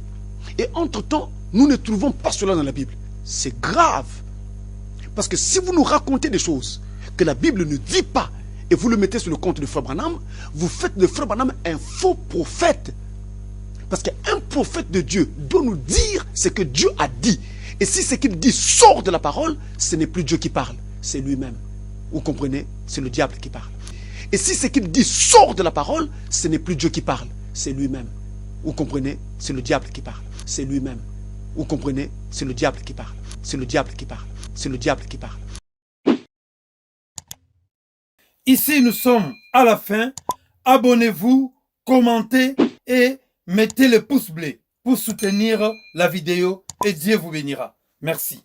et entre-temps, nous ne trouvons pas cela dans la Bible. C'est grave. Parce que si vous nous racontez des choses que la Bible ne dit pas et vous le mettez sur le compte de Frère Branham, vous faites de Frère Branham un faux prophète. Parce qu'un prophète de Dieu doit nous dire ce que Dieu a dit. Et si ce qu'il dit sort de la parole, ce n'est plus Dieu qui parle, c'est lui-même. Vous comprenez? C'est le diable qui parle. Et si ce qu'il dit sort de la parole, ce n'est plus Dieu qui parle, c'est lui-même. Vous comprenez? C'est le diable qui parle, c'est lui-même. Vous comprenez? C'est le diable qui parle, c'est le diable qui parle, c'est le diable qui parle. Ici, nous sommes à la fin. Abonnez-vous, commentez et mettez le pouce bleu pour soutenir la vidéo et Dieu vous bénira. Merci.